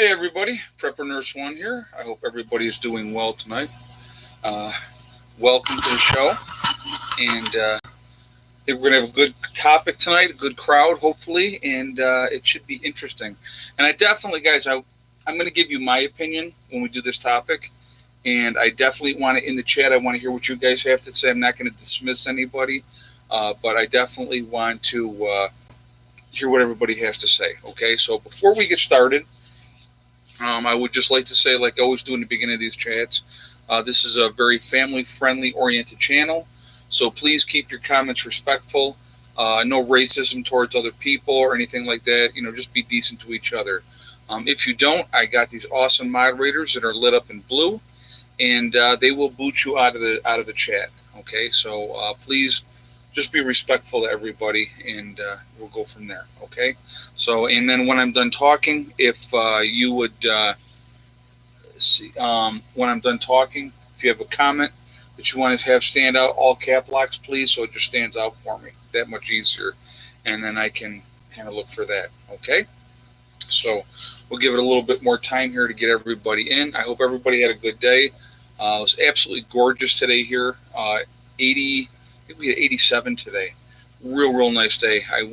Hey everybody, Prepper Nurse One here. I hope everybody is doing well tonight. Uh, Welcome to the show, and I think we're gonna have a good topic tonight, a good crowd, hopefully, and it should be interesting. And I definitely, guys, I'm gonna give you my opinion when we do this topic, and I definitely want it in the chat. I want to hear what you guys have to say. I'm not going to dismiss anybody, but I definitely want to hear what everybody has to say. Okay, so before we get started. I would just like to say, like I always do in the beginning of these chats, this is a very family-friendly oriented channel. So please keep your comments respectful. No racism towards other people or anything like that. Just be decent to each other. If you don't, I got these awesome moderators that are lit up in blue, and they will boot you out of the chat. Okay, so please just be respectful to everybody, and we'll go from there. Okay. So, and then when I'm done talking, if you would see, when I'm done talking, if you have a comment that you want to have stand out, all cap locks, please, so it just stands out for me. That much easier, and then I can kind of look for that. Okay. So we'll give it a little bit more time here to get everybody in. I hope everybody had a good day. It was absolutely gorgeous today here. 80. I think we had 87 today. Real nice day. I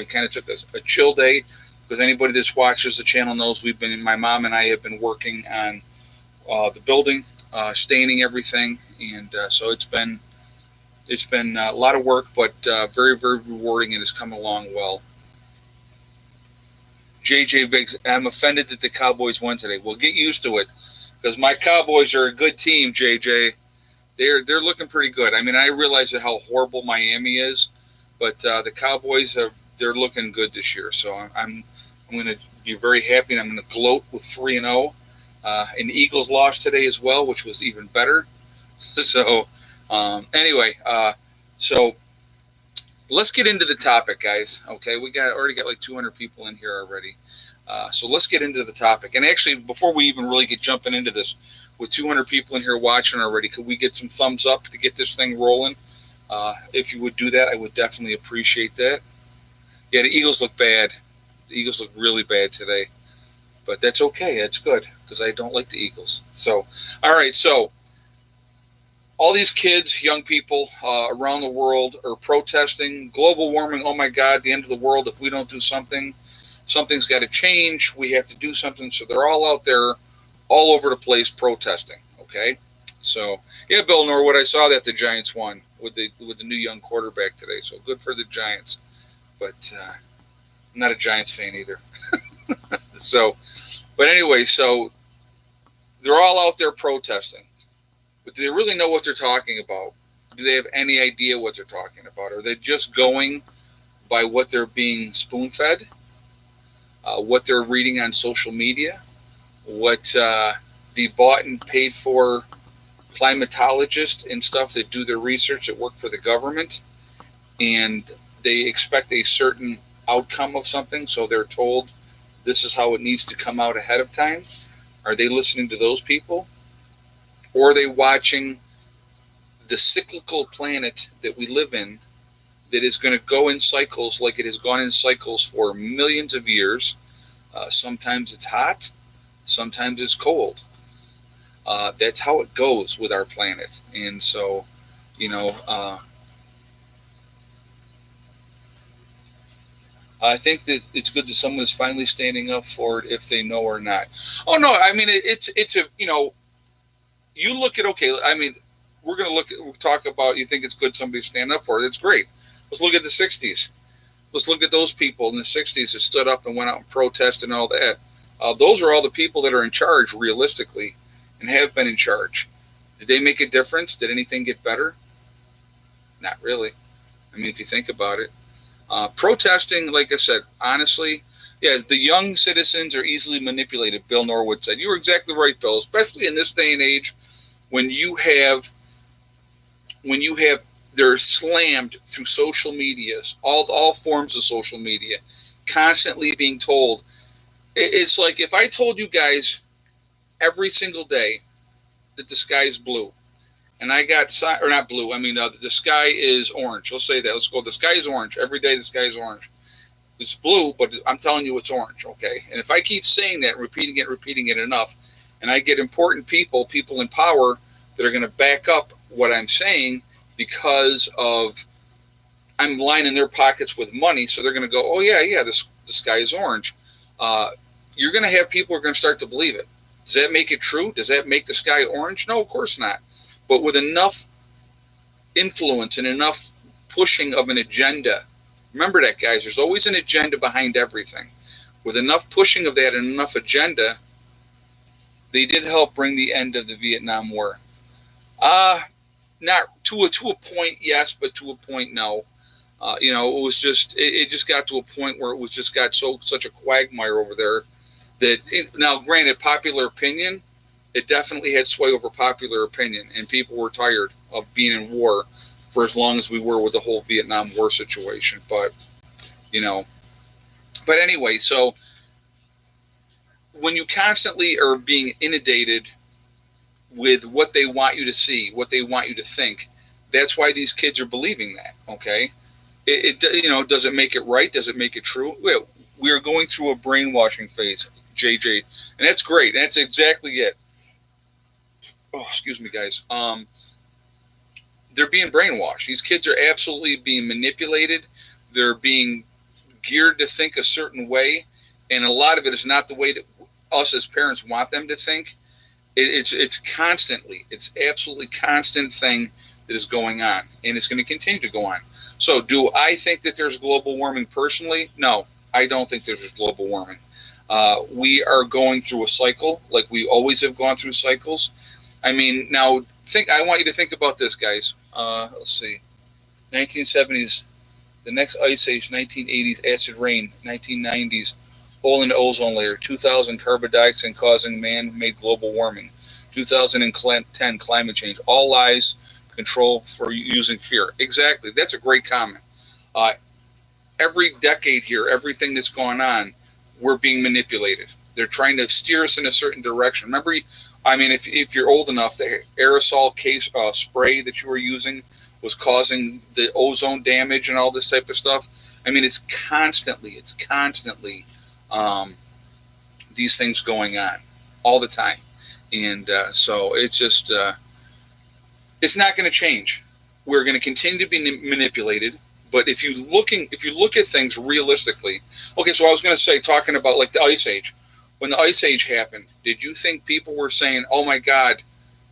kind of took a chill day because anybody that watches the channel knows my mom and I have been working on the building, staining everything, and so it's been a lot of work, but very rewarding, and it's come along well. JJ Biggs, I'm offended that the Cowboys won today. Well, get used to it because my Cowboys are a good team, JJ. They're looking pretty good. I mean, I realize how horrible Miami is, but the Cowboys they're looking good this year. So I'm going to be very happy, and I'm going to gloat with 3-0. And the Eagles lost today as well, which was even better. So anyway, so let's get into the topic, guys. Okay, we already got like 200 people in here already. So let's get into the topic. And actually, before we even really get jumping into this, with 200 people in here watching already, could we get some thumbs up to get this thing rolling? If you would do that, I would definitely appreciate that. Yeah, the Eagles look bad. The Eagles look really bad today. But that's okay. That's good because I don't like the Eagles. So, all right. So, all these kids, young people around the world are protesting. Global warming, oh my God, the end of the world. If we don't do something, something's got to change. We have to do something. So they're all out there all over the place protesting. Okay, so yeah, Bill Norwood, I saw that the Giants won with the new young quarterback today. So good for the Giants, but I'm not a Giants fan either. So, but anyway, so they're all out there protesting, but do they really know what they're talking about? Do they have any idea what they're talking about? Are they just going by what they're being spoon-fed, what they're reading on social media? What the bought and paid for climatologists and stuff that do their research that work for the government, and they expect a certain outcome of something, so they're told this is how it needs to come out ahead of time. Are they listening to those people? Or are they watching the cyclical planet that we live in that is going to go in cycles like it has gone in cycles for millions of years? Sometimes it's hot. Sometimes it's cold. That's how it goes with our planet. And so, I think that it's good that someone is finally standing up for it if they know or not. Oh, no, I mean, it's a, you look at, okay, I mean, we'll talk about, you think it's good somebody stand up for it. It's great. Let's look at the 60s. Let's look at those people in the 60s that stood up and went out and protested and all that. Those are all the people that are in charge, realistically, and have been in charge. Did they make a difference? Did anything get better? Not really. I mean, if you think about it. Protesting, like I said, honestly, yeah, the young citizens are easily manipulated, Bill Norwood said. You were exactly right, Bill, especially in this day and age when you have they're slammed through social medias, all forms of social media, constantly being told. It's like if I told you guys every single day that the sky is blue, and I got, or not blue, I mean, the sky is orange. Let's say that. Let's go. The sky is orange. Every day the sky is orange. It's blue, but I'm telling you it's orange, okay? And if I keep saying that, repeating it enough, and I get important people in power that are going to back up what I'm saying because of I'm lining their pockets with money, so they're going to go, oh yeah, this sky is orange. Uh, you're going to have people who are going to start to believe it. Does that make it true? Does that make the sky orange? No, of course not. But with enough influence and enough pushing of an agenda, remember that, guys, there's always an agenda behind everything. With enough pushing of that and enough agenda, they did help bring the end of the Vietnam War. Not to a point, yes, but to a point, no. It was it just got to a point where it was just got such a quagmire over there that now, granted, popular opinion, it definitely had sway over popular opinion, and people were tired of being in war for as long as we were with the whole Vietnam War situation. But anyway, so when you constantly are being inundated with what they want you to see, what they want you to think, that's why these kids are believing that. Okay, does it make it right? Does it make it true? We are going through a brainwashing phase, JJ, and that's great. And that's exactly it. Oh, excuse me, guys. They're being brainwashed. These kids are absolutely being manipulated. They're being geared to think a certain way, and a lot of it is not the way that us as parents want them to think. It's absolutely constant thing that is going on, and it's going to continue to go on. So, do I think that there's global warming personally? No, I don't think there's global warming. We are going through a cycle, like we always have gone through cycles. I mean, now I want you to think about this, guys. Let's see, 1970s, the next ice age, 1980s, acid rain, 1990s, hole in the ozone layer, 2000, carbon dioxide causing man-made global warming, 2010, climate change. All lies, control for using fear. Exactly. That's a great comment. Every decade here, everything that's going on, we're being manipulated. They're trying to steer us in a certain direction. Remember, if you're old enough, the aerosol case spray that you were using was causing the ozone damage and all this type of stuff. I mean, it's constantly these things going on all the time. And so it's just, it's not going to change. We're going to continue to be manipulated. But if you look at things realistically, okay, so I was going to say, talking about like the ice age. When the ice age happened, did you think people were saying, oh my God,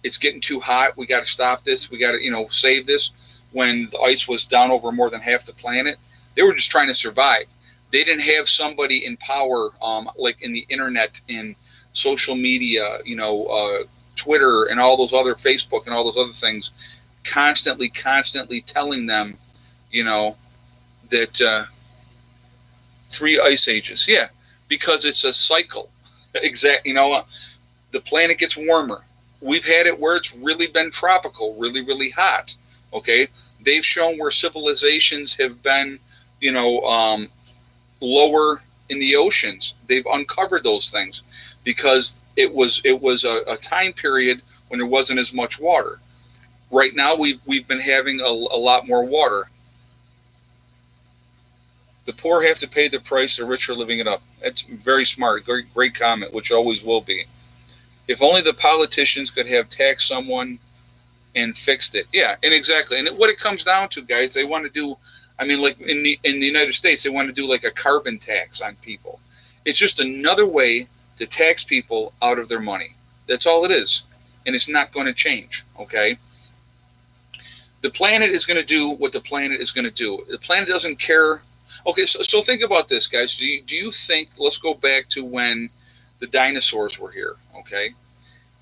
it's getting too hot, we got to stop this, we got to, save this, when the ice was down over more than half the planet? They were just trying to survive. They didn't have somebody in power, like in the internet, in social media, Twitter and all those other, Facebook and all those other things, constantly telling them, that 3 ice ages. Yeah, because it's a cycle. Exactly. The planet gets warmer. We've had it where it's really been tropical, really, really hot. Okay. They've shown where civilizations have been, lower in the oceans. They've uncovered those things because it was a time period when there wasn't as much water. Right now, we've been having a lot more water. The poor have to pay the price, the rich are living it up. That's very smart. Great comment, which always will be. If only the politicians could have taxed someone and fixed it. Yeah, and exactly. And what it comes down to, guys, they want to do, like in the United States, they want to do like a carbon tax on people. It's just another way to tax people out of their money. That's all it is. And it's not going to change, okay? The planet is going to do what the planet is going to do. The planet doesn't care. Okay, so think about this, guys. Do you think, let's go back to when the dinosaurs were here, okay?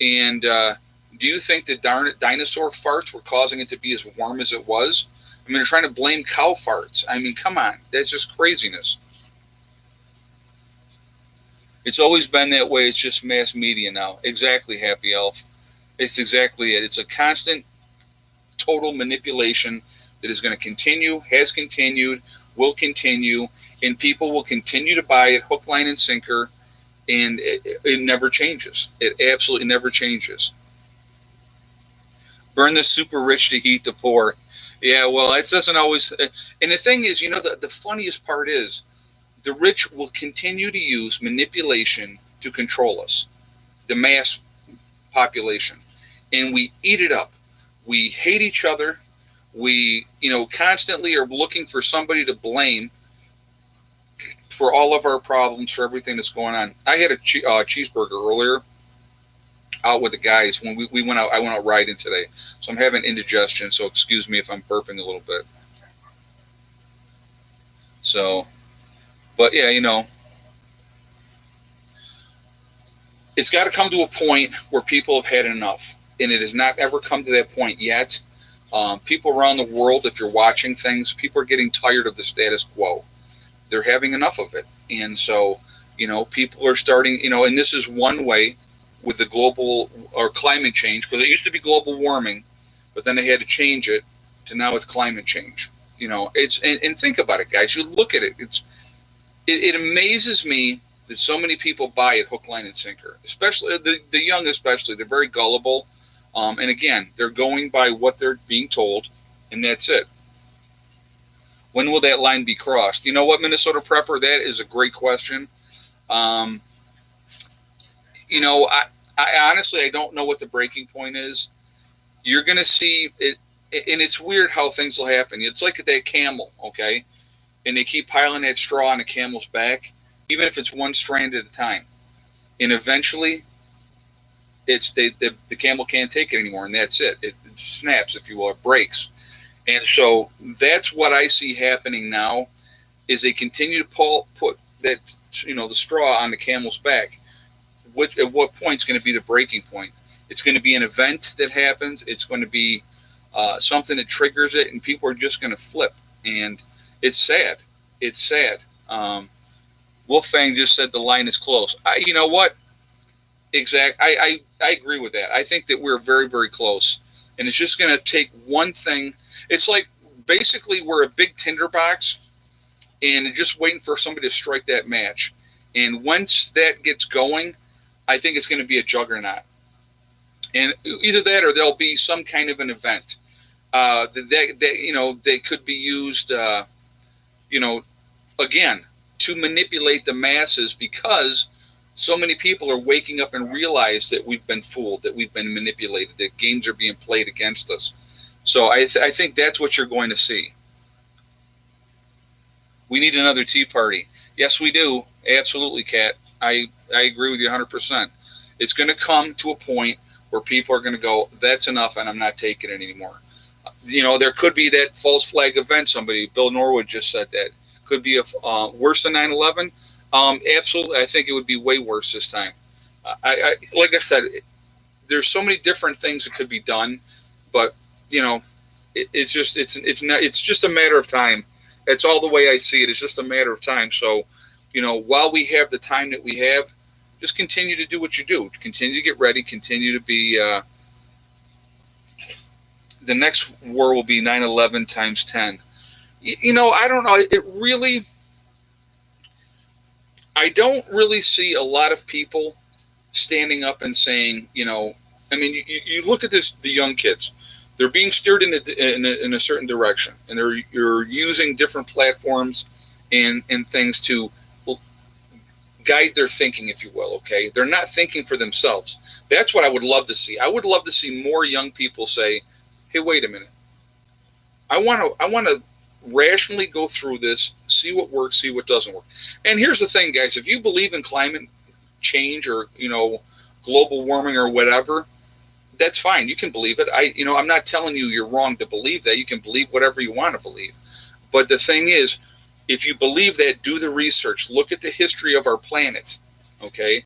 And do you think the dinosaur farts were causing it to be as warm as it was? They're trying to blame cow farts. Come on. That's just craziness. It's always been that way. It's just mass media now. Exactly, Happy Elf. It's exactly it. It's a constant, total manipulation that is going to continue, has continued, will continue, and people will continue to buy it hook, line, and sinker, and it never changes. It absolutely never changes. Burn the super rich to heat the poor. Yeah, well, it doesn't always. And the thing is, the funniest part is The rich will continue to use manipulation to control us, the mass population, and we eat it up. We hate each other. We, constantly are looking for somebody to blame for all of our problems, for everything that's going on. I had a cheeseburger earlier out with the guys when we went out. I went out riding today, so I'm having indigestion. So excuse me if I'm burping a little bit. So, but yeah, it's got to come to a point where people have had enough, and it has not ever come to that point yet. People around the world, if you're watching things, people are getting tired of the status quo. They're having enough of it. And so, people are starting, and this is one way with the global or climate change, because it used to be global warming, but then they had to change it to now it's climate change. And think about it, guys. You look at it. It amazes me that so many people buy it hook, line, and sinker, especially the young, especially. They're very gullible. And again, they're going by what they're being told, and that's it. When will that line be crossed? You know what, Minnesota Prepper? That is a great question. I honestly, I don't know what the breaking point is. You're going to see it, and it's weird how things will happen. It's like that camel, okay? And they keep piling that straw on the camel's back, even if it's one strand at a time. And eventually, it's the camel can't take it anymore, and that's it. It snaps, if you will, it breaks. And so that's what I see happening now, is they continue to put that, the straw on the camel's back. At what point is going to be the breaking point? It's going to be an event that happens. It's going to be something that triggers it, and people are just going to flip. And it's sad. It's sad. Wolfang just said the line is close. You know what? I agree with that. I think that we're very, very close. And it's just going to take one thing. It's like basically we're a big tinderbox and just waiting for somebody to strike that match. And once that gets going, I think it's going to be a juggernaut. And either that or there'll be some kind of an event that they could be used, again, to manipulate the masses, because so many people are waking up and realize that we've been fooled, that we've been manipulated, that games are being played against us. So I think that's what you're going to see. We need another Tea Party. Yes, we do. Absolutely, Kat. I agree with you 100%. It's going to come to a point where people are going to go, that's enough, and I'm not taking it anymore. There could be that false flag event. Bill Norwood just said that. Could be worse than 9/11. Absolutely. I think it would be way worse this time. Like I said, there's so many different things that could be done, but it's just a matter of time. It's all the way I see it. It's just a matter of time. So, while we have the time that we have, just continue to do what you do. Continue to get ready. Continue to be. The next war will be 9/11 times 10. I don't know. I don't really see a lot of people standing up and saying, you look at the young kids. They're being steered in a certain direction, and you're using different platforms and things to guide their thinking, if you will. Okay, they're not thinking for themselves. That's what I would love to see. I would love to see more young people say, "Hey, wait a minute. I want to rationally go through this, see what works, see what doesn't work." And here's the thing, guys: if you believe in climate change or global warming or whatever, that's fine. You can believe it. I'm not telling you you're wrong to believe that. You can believe whatever you want to believe. But the thing is, if you believe that, do the research. Look at the history of our planet. Okay,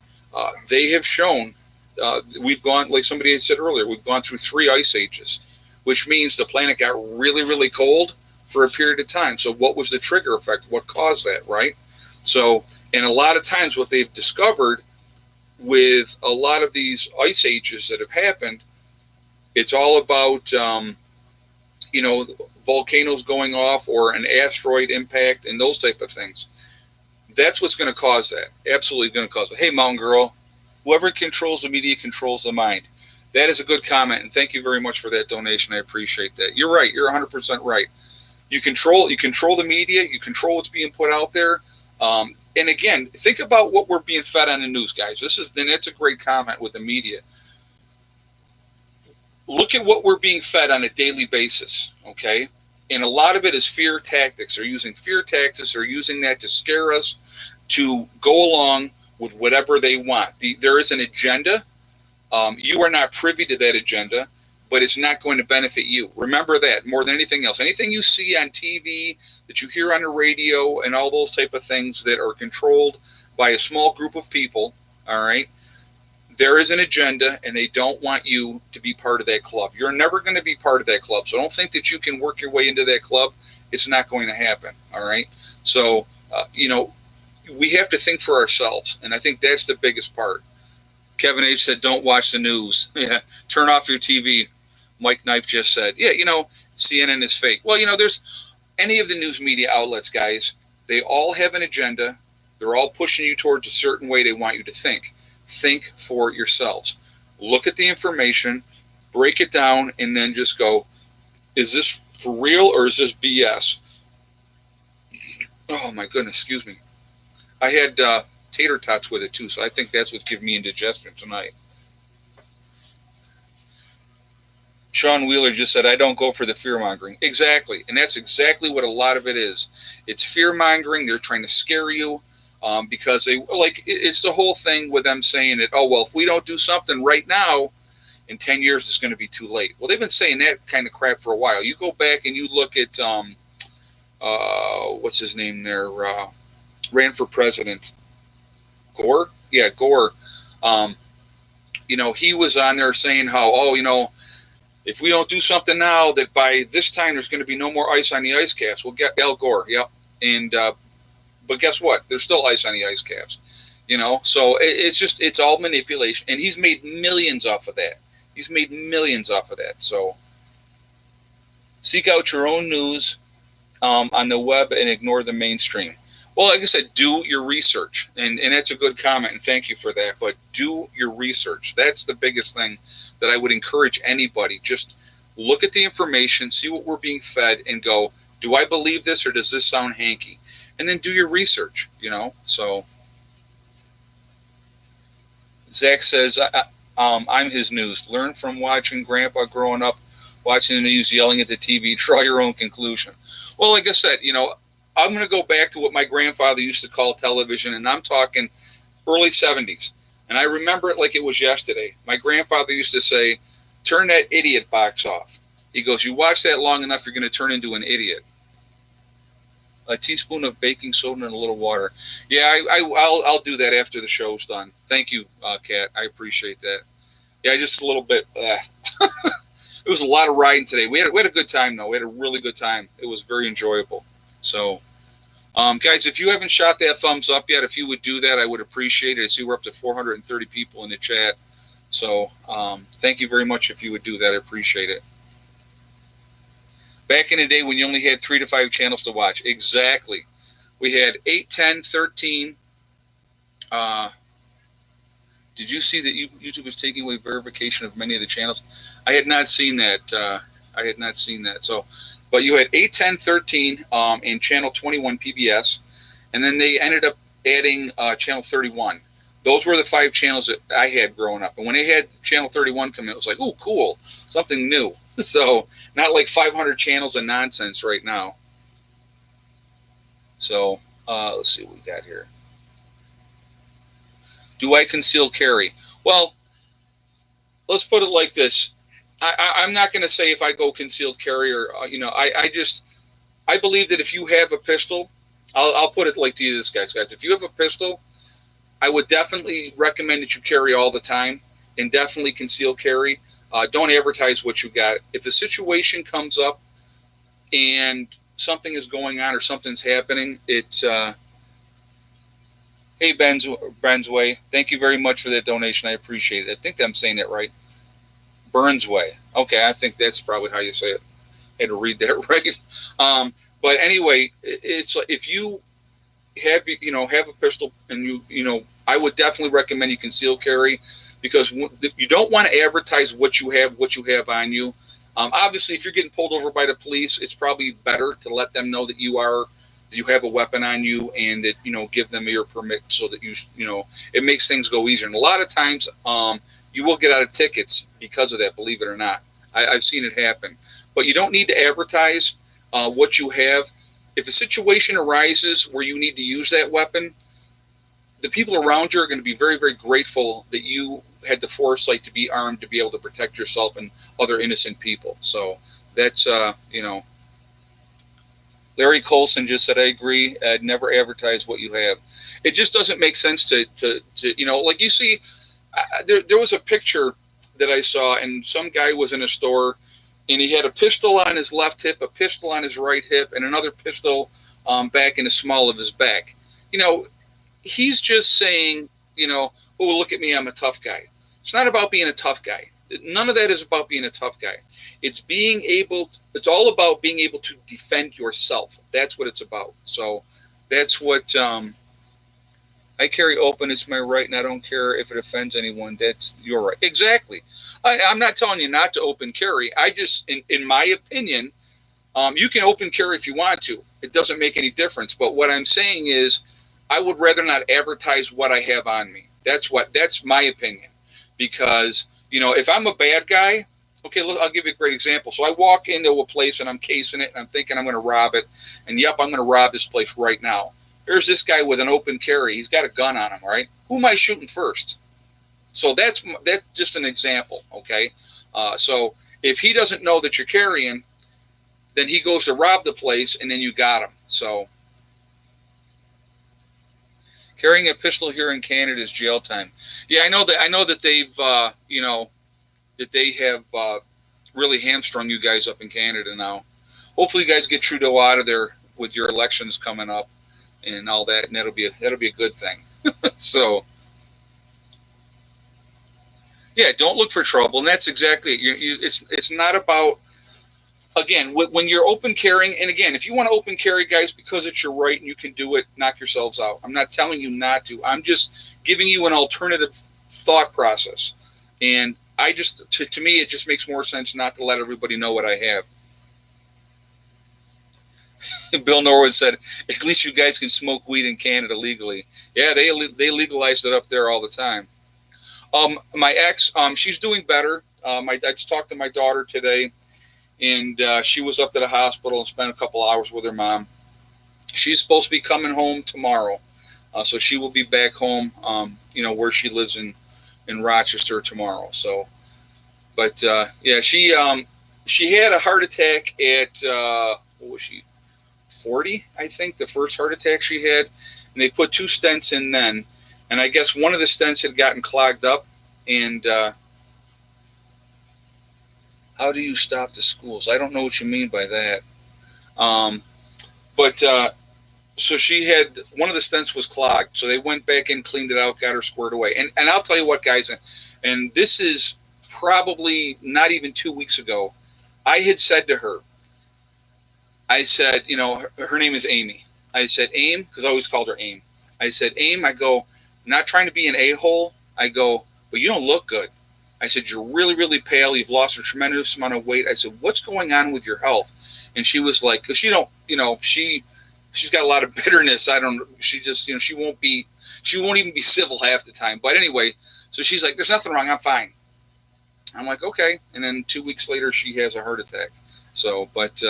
they have shown we've gone, like somebody had said earlier, we've gone through 3 ice ages, which means the planet got really, really cold for a period of time. So what was the trigger effect? What caused that, right? So, and a lot of times what they've discovered with a lot of these ice ages that have happened, it's all about, volcanoes going off or an asteroid impact and those type of things. That's what's going to cause that. Absolutely going to cause it. Hey, Mountain Girl, whoever controls the media controls the mind. That is a good comment, and thank you very much for that donation. I appreciate that. You're right. You're 100% right. You control the media. You control what's being put out there. And again, think about what we're being fed on the news, guys. That's a great comment with the media. Look at what we're being fed on a daily basis, okay? And a lot of it is fear tactics. They're using fear tactics. They're using that to scare us to go along with whatever they want. There is an agenda. You are not privy to that agenda, but it's not going to benefit you. Remember that more than anything else. Anything you see on TV, that you hear on the radio, and all those type of things that are controlled by a small group of people, all right, there is an agenda, and they don't want you to be part of that club. You're never going to be part of that club, so don't think that you can work your way into that club. It's not going to happen, all right? So, we have to think for ourselves, and I think that's the biggest part. Kevin H. said, don't watch the news. Yeah, turn off your TV. Mike Knife just said, yeah, CNN is fake. Well, there's any of the news media outlets, guys, they all have an agenda. They're all pushing you towards a certain way they want you to think. Think for yourselves. Look at the information, break it down, and then just go, is this for real or is this BS? Oh, my goodness, excuse me. I had tater tots with it, too, so I think that's what's giving me indigestion tonight. Sean Wheeler just said, I don't go for the fear-mongering. Exactly, and that's exactly what a lot of it is. It's fear-mongering. They're trying to scare you. Because it's the whole thing with them saying that, if we don't do something right now, in 10 years it's going to be too late. Well, they've been saying that kind of crap for a while. You go back and you look at, what's his name there, ran for president, Gore? Yeah, Gore. He was on there saying how, if we don't do something now, that by this time there's going to be no more ice on the ice caps. We'll get Al Gore, yep. And, but guess what? There's still ice on the ice caps, So it's all manipulation, and he's made millions off of that. So seek out your own news on the web and ignore the mainstream. Well, like I said, do your research, and that's a good comment, and thank you for that. But do your research. That's the biggest thing that I would encourage anybody. Just look at the information, see what we're being fed, and go, do I believe this or does this sound hanky? And then do your research, So Zach says, I'm his news. Learn from watching Grandpa growing up, watching the news, yelling at the TV. Draw your own conclusion. Well, like I said, I'm going to go back to what my grandfather used to call television, and I'm talking early 70s. And I remember it like it was yesterday. My grandfather used to say, turn that idiot box off. He goes, you watch that long enough, you're going to turn into an idiot. A teaspoon of baking soda and a little water. Yeah, I'll do that after the show's done. Thank you, Kat. I appreciate that. Yeah, just a little bit. It was a lot of riding today. We had a good time, though. We had a really good time. It was very enjoyable. So, guys, if you haven't shot that thumbs up yet, if you would do that, I would appreciate it. I see we're up to 430 people in the chat. So, thank you very much if you would do that. I appreciate it. Back in the day when you only had 3 to 5 channels to watch. Exactly. We had 8, 10, 13. Did you see that YouTube is taking away verification of many of the channels? I had not seen that. So, but you had 8, 10, 13, and channel 21 PBS. And then they ended up adding channel 31. Those were the 5 channels that I had growing up. And when they had channel 31 come in, it was like, oh, cool, something new. So not like 500 channels of nonsense right now. So let's see what we got here. Do I conceal carry? Well, let's put it like this. I'm not going to say if I go concealed carry or, I believe that if you have a pistol, I'll put it like to you this, guys. If you have a pistol, I would definitely recommend that you carry all the time and definitely conceal carry. Don't advertise what you got. If a situation comes up and something is going on or something's happening, it's hey, Ben's Way. Thank you very much for that donation. I appreciate it. I think I'm saying that right. Burns Way. Okay, I think that's probably how you say it. I had to read that right. But anyway, it's if you have a pistol and I would definitely recommend you conceal carry. Because you don't want to advertise what you have on you. Obviously, if you're getting pulled over by the police, it's probably better to let them know that you are you have a weapon on you, and that, give them your permit so that it makes things go easier. And a lot of times, you will get out of tickets because of that, believe it or not. I've seen it happen. But you don't need to advertise what you have. If a situation arises where you need to use that weapon, the people around you are going to be very, very grateful that you had the foresight to be armed to be able to protect yourself and other innocent people. So that's, Larry Colson just said, I agree. Never advertise what you have. It just doesn't make sense to like you see, there was a picture that I saw, and some guy was in a store, and he had a pistol on his left hip, a pistol on his right hip, and another pistol back in the small of his back. He's just saying, oh, look at me, I'm a tough guy. It's not about being a tough guy. None of that is about being a tough guy. It's all about being able to defend yourself. That's what it's about. So that's what I carry open. It's my right, and I don't care if it offends anyone. That's your right. Exactly. I'm not telling you not to open carry. I just, in my opinion, you can open carry if you want to. It doesn't make any difference. But what I'm saying is, I would rather not advertise what I have on me. That's my opinion. Because, if I'm a bad guy, okay, look, I'll give you a great example. So I walk into a place and I'm casing it and I'm thinking I'm going to rob it. And yep, I'm going to rob this place right now. There's this guy with an open carry. He's got a gun on him, right? Who am I shooting first? So that's just an example, okay? So if he doesn't know that you're carrying, then he goes to rob the place and then you got him. So carrying a pistol here in Canada is jail time. Yeah, I know that they've that they have really hamstrung you guys up in Canada now. Hopefully, you guys get Trudeau out of there with your elections coming up and all that, and that'll be a good thing. So, yeah, don't look for trouble, and that's exactly it. It's not about, again, when you're open carrying, and again, if you want to open carry, guys, because it's your right and you can do it, knock yourselves out. I'm not telling you not to. I'm just giving you an alternative thought process. And I just, to me, it just makes more sense not to let everybody know what I have. Bill Norwood said, at least you guys can smoke weed in Canada legally. Yeah, they legalized it up there all the time. My ex, she's doing better. I just talked to my daughter today. And she was up to the hospital and spent a couple hours with her mom. She's supposed to be coming home tomorrow. So she will be back home, where she lives in Rochester tomorrow. So, but yeah, she had a heart attack at, what was she, 40, I think, the first heart attack she had. And they put 2 stents in then. And I guess one of the stents had gotten clogged up. And how do you stop the schools? I don't know what you mean by that. So she had, one of the stents was clogged. So they went back in, cleaned it out, got her squared away. And I'll tell you what, guys, and this is probably not even 2 weeks ago, I had said to her, I said, her name is Amy. I said, Aim, because I always called her Aim. I said, Aim, I go, not trying to be an a-hole. I go, but you don't look good. I said, you're really, really pale. You've lost a tremendous amount of weight. I said, what's going on with your health? And she was like, because she's got a lot of bitterness. She won't even be civil half the time. But anyway, so she's like, there's nothing wrong. I'm fine. I'm like, okay. And then 2 weeks later, she has a heart attack. So, but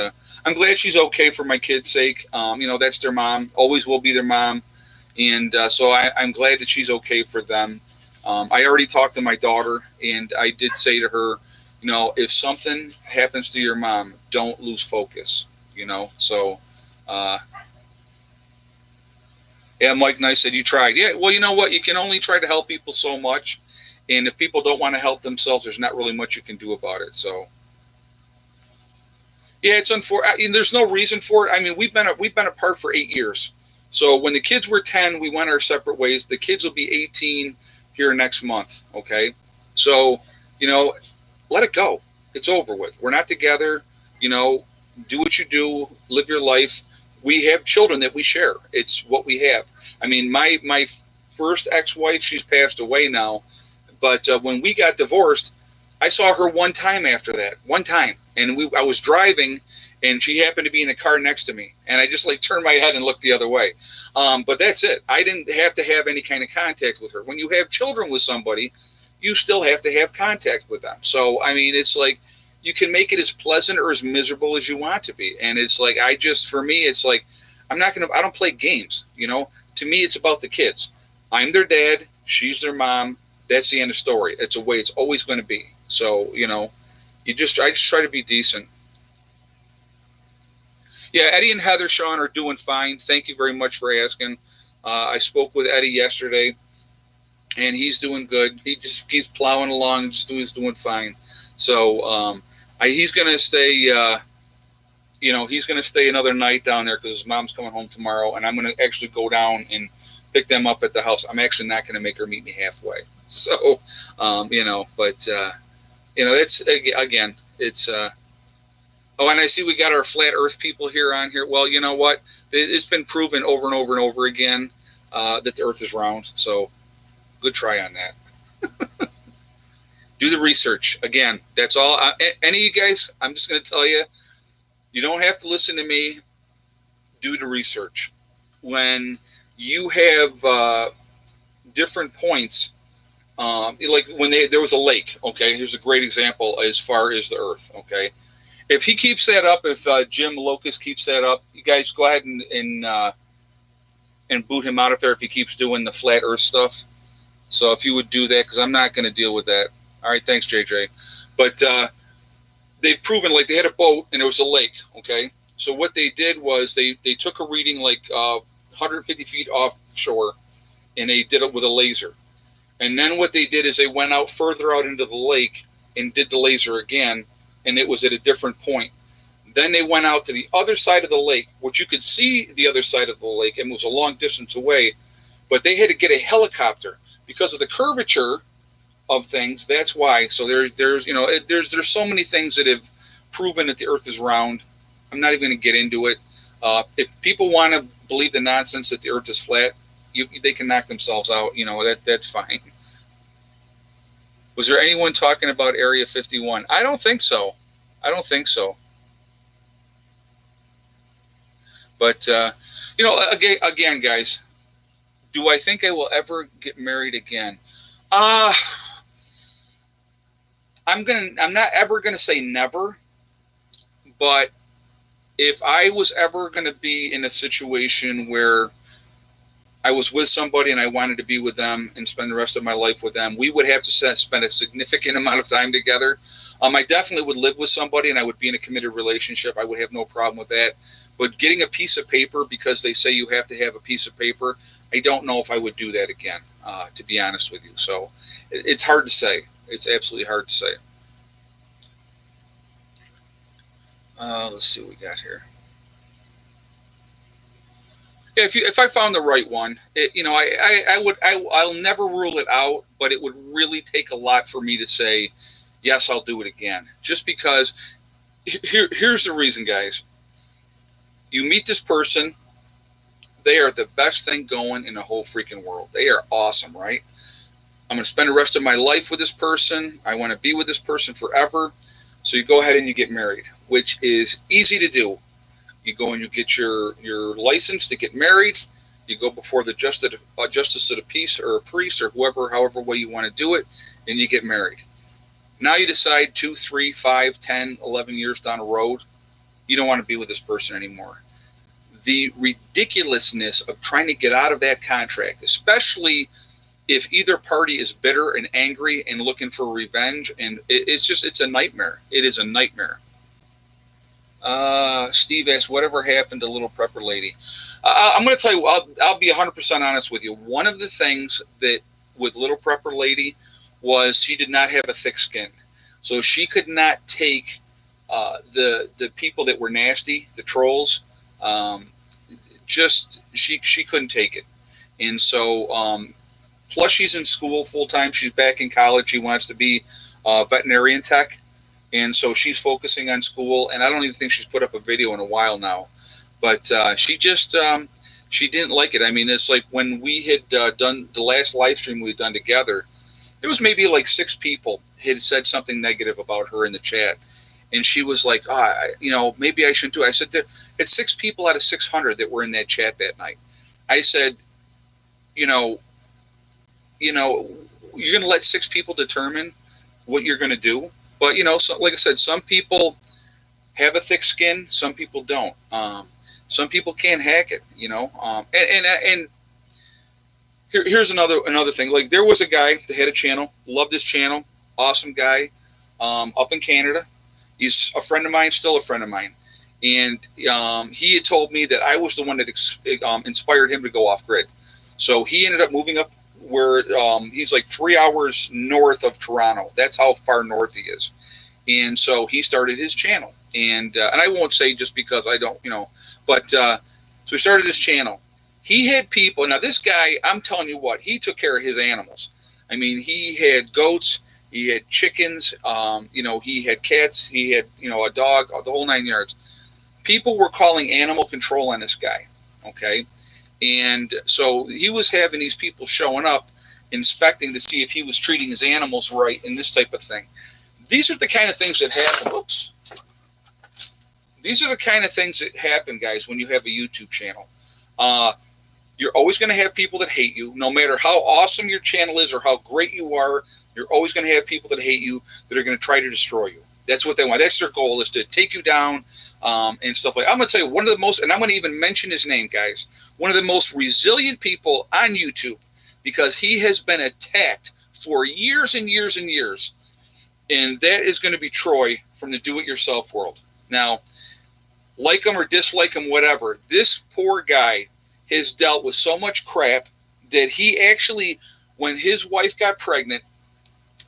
I'm glad she's okay for my kids' sake. That's their mom, always will be their mom. And so I'm glad that she's okay for them. I already talked to my daughter, and I did say to her, if something happens to your mom, don't lose focus, So, yeah, Mike Nice said, you tried. Yeah, well, you know what? You can only try to help people so much. And if people don't want to help themselves, there's not really much you can do about it. So, yeah, it's unfortunate. There's no reason for it. I mean, we've been apart for 8 years. So when the kids were 10, we went our separate ways. The kids will be 18 here next month. Okay. So, let it go. It's over with. We're not together. Do what you do, live your life. We have children that we share. It's what we have. I mean, my first ex-wife, she's passed away now. But when we got divorced, I saw her one time after that. One time. And I was driving, and she happened to be in the car next to me, and I just like turned my head and looked the other way. But that's it. I didn't have to have any kind of contact with her. When you have children with somebody, you still have to have contact with them. So I mean, it's like you can make it as pleasant or as miserable as you want to be. And it's like for me, it's like I don't play games. To me, it's about the kids. I'm their dad. She's their mom. That's the end of the story. It's a way it's always going to be. So I just try to be decent. Yeah, Eddie and Heather, Sean, are doing fine. Thank you very much for asking. I spoke with Eddie yesterday, and he's doing good. He just keeps plowing along, he's doing fine. So he's going to stay. He's going to stay another night down there because his mom's coming home tomorrow, and I'm going to actually go down and pick them up at the house. I'm actually not going to make her meet me halfway. So, it's again, it's. Oh, and I see we got our flat Earth people here on here. Well, you know what? It's been proven over and over and over again that the Earth is round. So, good try on that. Do the research. Again, that's all. Any of you guys, I'm just going to tell you, you don't have to listen to me. Do the research. When you have different points, like when there was a lake, okay? Here's a great example as far as the Earth, okay? If he keeps that up, if Jim Locust keeps that up, you guys go ahead and boot him out of there if he keeps doing the flat Earth stuff. So if you would do that, because I'm not going to deal with that. All right, thanks, JJ. But they've proven, like, they had a boat and it was a lake, okay? So what they did was they took a reading like 150 feet offshore, and they did it with a laser. And then what they did is they went out further out into the lake and did the laser again, and it was at a different point. Then they went out to the other side of the lake, which you could see the other side of the lake, and it was a long distance away, but they had to get a helicopter because of the curvature of things. That's why. So there's so many things that have proven that the Earth is round. I'm not even going to get into it. If people want to believe the nonsense that the Earth is flat, they can knock themselves out. That's fine. Was there anyone talking about Area 51? I don't think so. But again, guys, do I think I will ever get married again? I'm not ever gonna say never, but if I was ever gonna be in a situation where I was with somebody and I wanted to be with them and spend the rest of my life with them, we would have to spend a significant amount of time together. I definitely would live with somebody and I would be in a committed relationship. I would have no problem with that. But getting a piece of paper because they say you have to have a piece of paper, I don't know if I would do that again, to be honest with you. So it's hard to say. It's absolutely hard to say. Let's see what we got here. If I found the right one, I'll never rule it out, but it would really take a lot for me to say, yes, I'll do it again. Just because, here's the reason, guys. You meet this person, they are the best thing going in the whole freaking world. They are awesome, right? I'm going to spend the rest of my life with this person. I want to be with this person forever. So you go ahead and you get married, which is easy to do. You go and you get your license to get married. You go before the justice of the peace or a priest or however way you want to do it, and you get married. Now you decide 2, 3, 5, 10, 11 years down the road, you don't want to be with this person anymore. The ridiculousness of trying to get out of that contract, especially if either party is bitter and angry and looking for revenge, and it's a nightmare. It is a nightmare. Steve asked, whatever happened to Little Prepper Lady? I'm going to tell you, I'll be 100% honest with you. One of the things that with Little Prepper Lady was she did not have a thick skin. So she could not take the people that were nasty, the trolls. She couldn't take it. And so, plus she's in school full time. She's back in college. She wants to be veterinarian tech. And so she's focusing on school, and I don't even think she's put up a video in a while now. But she didn't like it. I mean, it's like when we had done the last live stream we had done together, it was maybe like 6 people had said something negative about her in the chat. and she was like, maybe I shouldn't do it. I said, it's 6 people out of 600 that were in that chat that night. I said, you know, you're going to let 6 people determine what you're going to do. But, so, like I said, some people have a thick skin. Some people don't. Some people can't hack it, and here's another thing. Like, there was a guy that had a channel, loved his channel, awesome guy, up in Canada. He's a friend of mine, still a friend of mine. And he had told me that I was the one that inspired him to go off grid. So he ended up moving up where he's like 3 hours north of Toronto. That's how far north he is. And so he started his channel. And I won't say just because I don't, but so he started his channel. He had people. Now, this guy, I'm telling you what, he took care of his animals. I mean, he had goats, he had chickens, he had cats, he had, a dog, the whole 9 yards. People were calling animal control on this guy, okay? And so he was having these people showing up, inspecting to see if he was treating his animals right and this type of thing. These are the kind of things that happen. Oops. These are the kind of things that happen, guys, when you have a YouTube channel. You're always going to have people that hate you. No matter how awesome your channel is or how great you are, you're always going to have people that hate you that are going to try to destroy you. That's what they want. That's their goal, is to take you down and stuff like that. I'm going to tell you, one of the most, and I'm going to even mention his name, guys, one of the most resilient people on YouTube, because he has been attacked for years and years and years. And that is going to be Troy from the do-it-yourself world. Now, like him or dislike him, whatever, this poor guy has dealt with so much crap that he actually, when his wife got pregnant,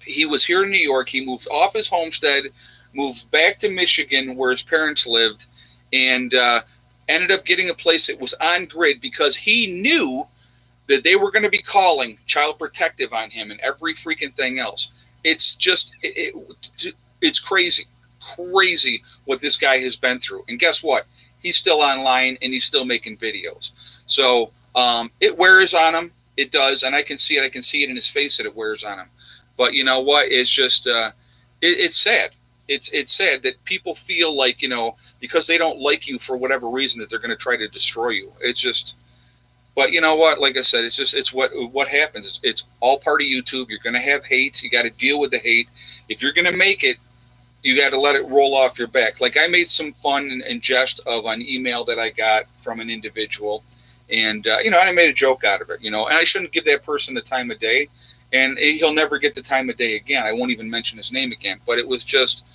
he was here in New York. He moved off his homestead, moved back to Michigan where his parents lived, and ended up getting a place that was on grid because he knew that they were going to be calling Child Protective on him and every freaking thing else. It's just, it's crazy what this guy has been through. And guess what? He's still online and he's still making videos. So it wears on him. It does. And I can see it. I can see it in his face that it wears on him. But you know what? It's just, it's sad. It's sad that people feel like, because they don't like you for whatever reason, that they're going to try to destroy you. It's just, but you know what? Like I said, it's what happens. It's all part of YouTube. You're going to have hate. You got to deal with the hate. If you're going to make it, you got to let it roll off your back. Like, I made some fun and jest of an email that I got from an individual, and I made a joke out of it. And I shouldn't give that person the time of day, and he'll never get the time of day again. I won't even mention his name again. But it was just,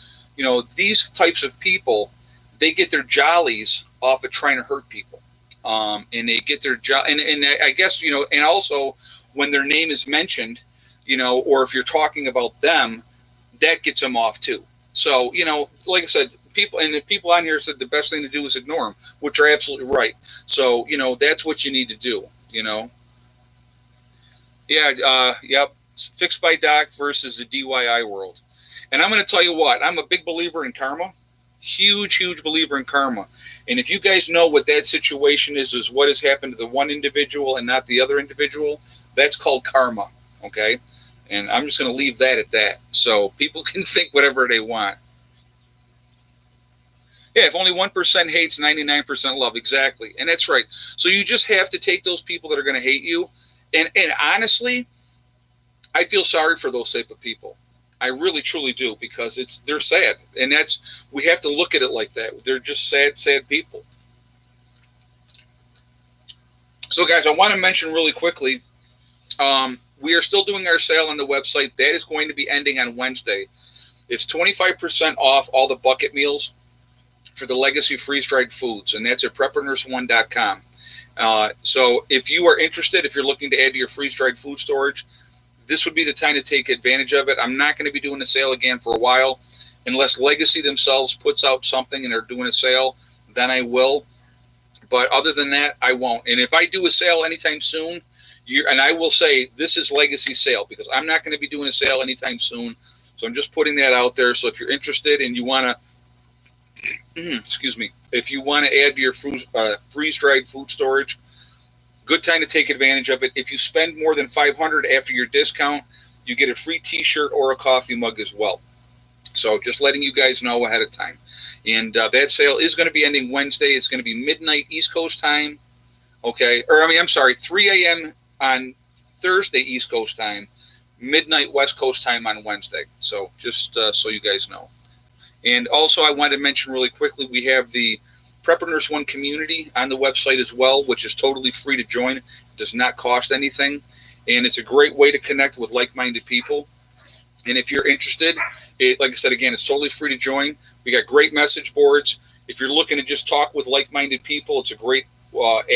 these types of people, they get their jollies off of trying to hurt people. And they get their job, and I guess, and also when their name is mentioned, or if you're talking about them, that gets them off too. So, like I said, the people on here said the best thing to do is ignore them, which are absolutely right. So, that's what you need to do, Yeah, yep. Fixed by Doc versus the DIY world. And I'm going to tell you what, I'm a big believer in karma. Huge believer in karma. And if you guys know what that situation is what has happened to the one individual and not the other individual, that's called karma, okay? And I'm just going to leave that at that. So people can think whatever they want. Yeah, if only 1% hates, 99% love. Exactly. And that's right. So you just have to take those people that are going to hate you. And honestly, I feel sorry for those type of people. I really, truly do, because they're sad. And we have to look at it like that. They're just sad people. So, guys, I want to mention really quickly, we are still doing our sale on the website. That is going to be ending on Wednesday. It's 25% off all the bucket meals for the Legacy freeze-dried foods, and that's at preppernurse1.com. So if you are interested, if you're looking to add to your freeze-dried food storage, this would be the time to take advantage of it. I'm not going to be doing a sale again for a while. Unless Legacy themselves puts out something and they're doing a sale, then I will. But other than that, I won't. And if I do a sale anytime soon, and I will say this is Legacy sale, because I'm not going to be doing a sale anytime soon. So I'm just putting that out there. So if you're interested and you want to, if you want to add to your freeze-dried food storage, good time to take advantage of it. If you spend more than $500 after your discount, you get a free T-shirt or a coffee mug as well. So just letting you guys know ahead of time. And that sale is going to be ending Wednesday. It's going to be midnight East Coast time. Okay. I'm sorry, 3 a.m. on Thursday East Coast time, midnight West Coast time on Wednesday. So just so you guys know. And also I wanted to mention really quickly, we have the Prepper Nurse One community on the website as well, which is totally free to join. It does not cost anything. And it's a great way to connect with like-minded people. And if you're interested, like I said, again, it's totally free to join. We got great message boards. If you're looking to just talk with like-minded people, it's a great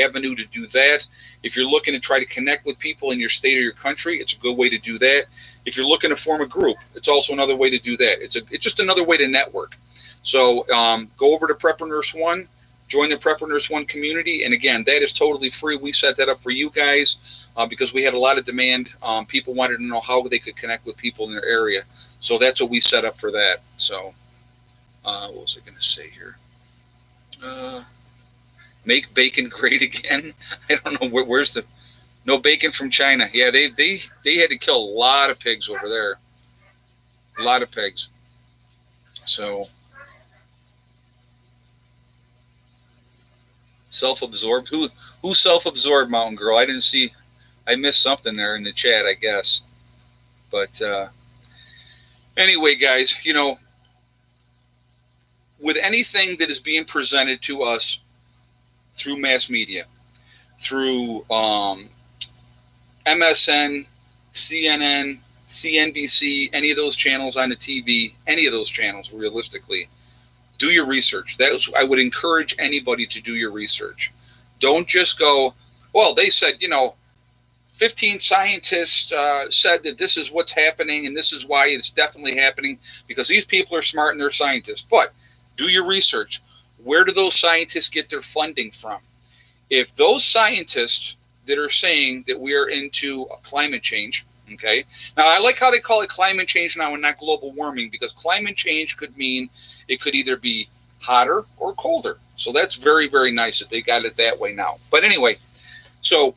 avenue to do that. If you're looking to try to connect with people in your state or your country, it's a good way to do that. If you're looking to form a group, it's also another way to do that. It's just another way to network. So go over to Prepper Nurse One, join the Prepper Nurse One community. And again, that is totally free. We set that up for you guys because we had a lot of demand. People wanted to know how they could connect with people in their area. So that's what we set up for that. So what was I going to say here? Make bacon great again. I don't know where's the no bacon from China. Yeah, they had to kill a lot of pigs over there. A lot of pigs. So self-absorbed. Who self-absorbed, Mountain Girl? I didn't see. I missed something there in the chat, I guess. But anyway, guys, with anything that is being presented to us through mass media, through MSN, CNN, CNBC, any of those channels on the TV, any of those channels, realistically, do your research. I would encourage anybody to do your research. Don't just go, well, they said, 15 scientists said that this is what's happening and this is why it's definitely happening, because these people are smart and they're scientists. But do your research. Where do those scientists get their funding from? If those scientists that are saying that we are into climate change, okay? Now, I like how they call it climate change now and not global warming, because climate change could mean it could either be hotter or colder. So that's very, very nice that they got it that way now. But anyway, so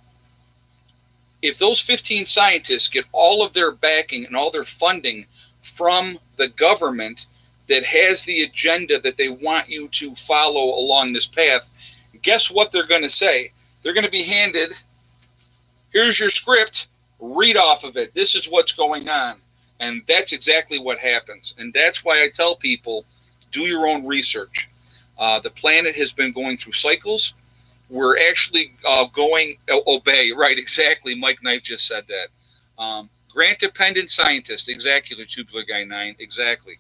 if those 15 scientists get all of their backing and all their funding from the government that has the agenda that they want you to follow along this path, guess what they're going to say? They're going to be handed, here's your script, read off of it. This is what's going on. And that's exactly what happens. And that's why I tell people, do your own research. The planet has been going through cycles. We're actually obey. Right, exactly. Mike Knife just said that. Grant-dependent scientist, exactly, Tubular Guy 9, exactly.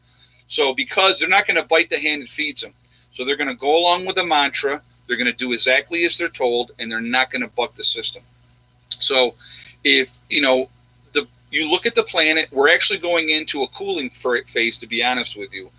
So because they're not going to bite the hand that feeds them. So they're going to go along with the mantra. They're going to do exactly as they're told, and they're not going to buck the system. So if, you look at the planet, we're actually going into a cooling phase, to be honest with you.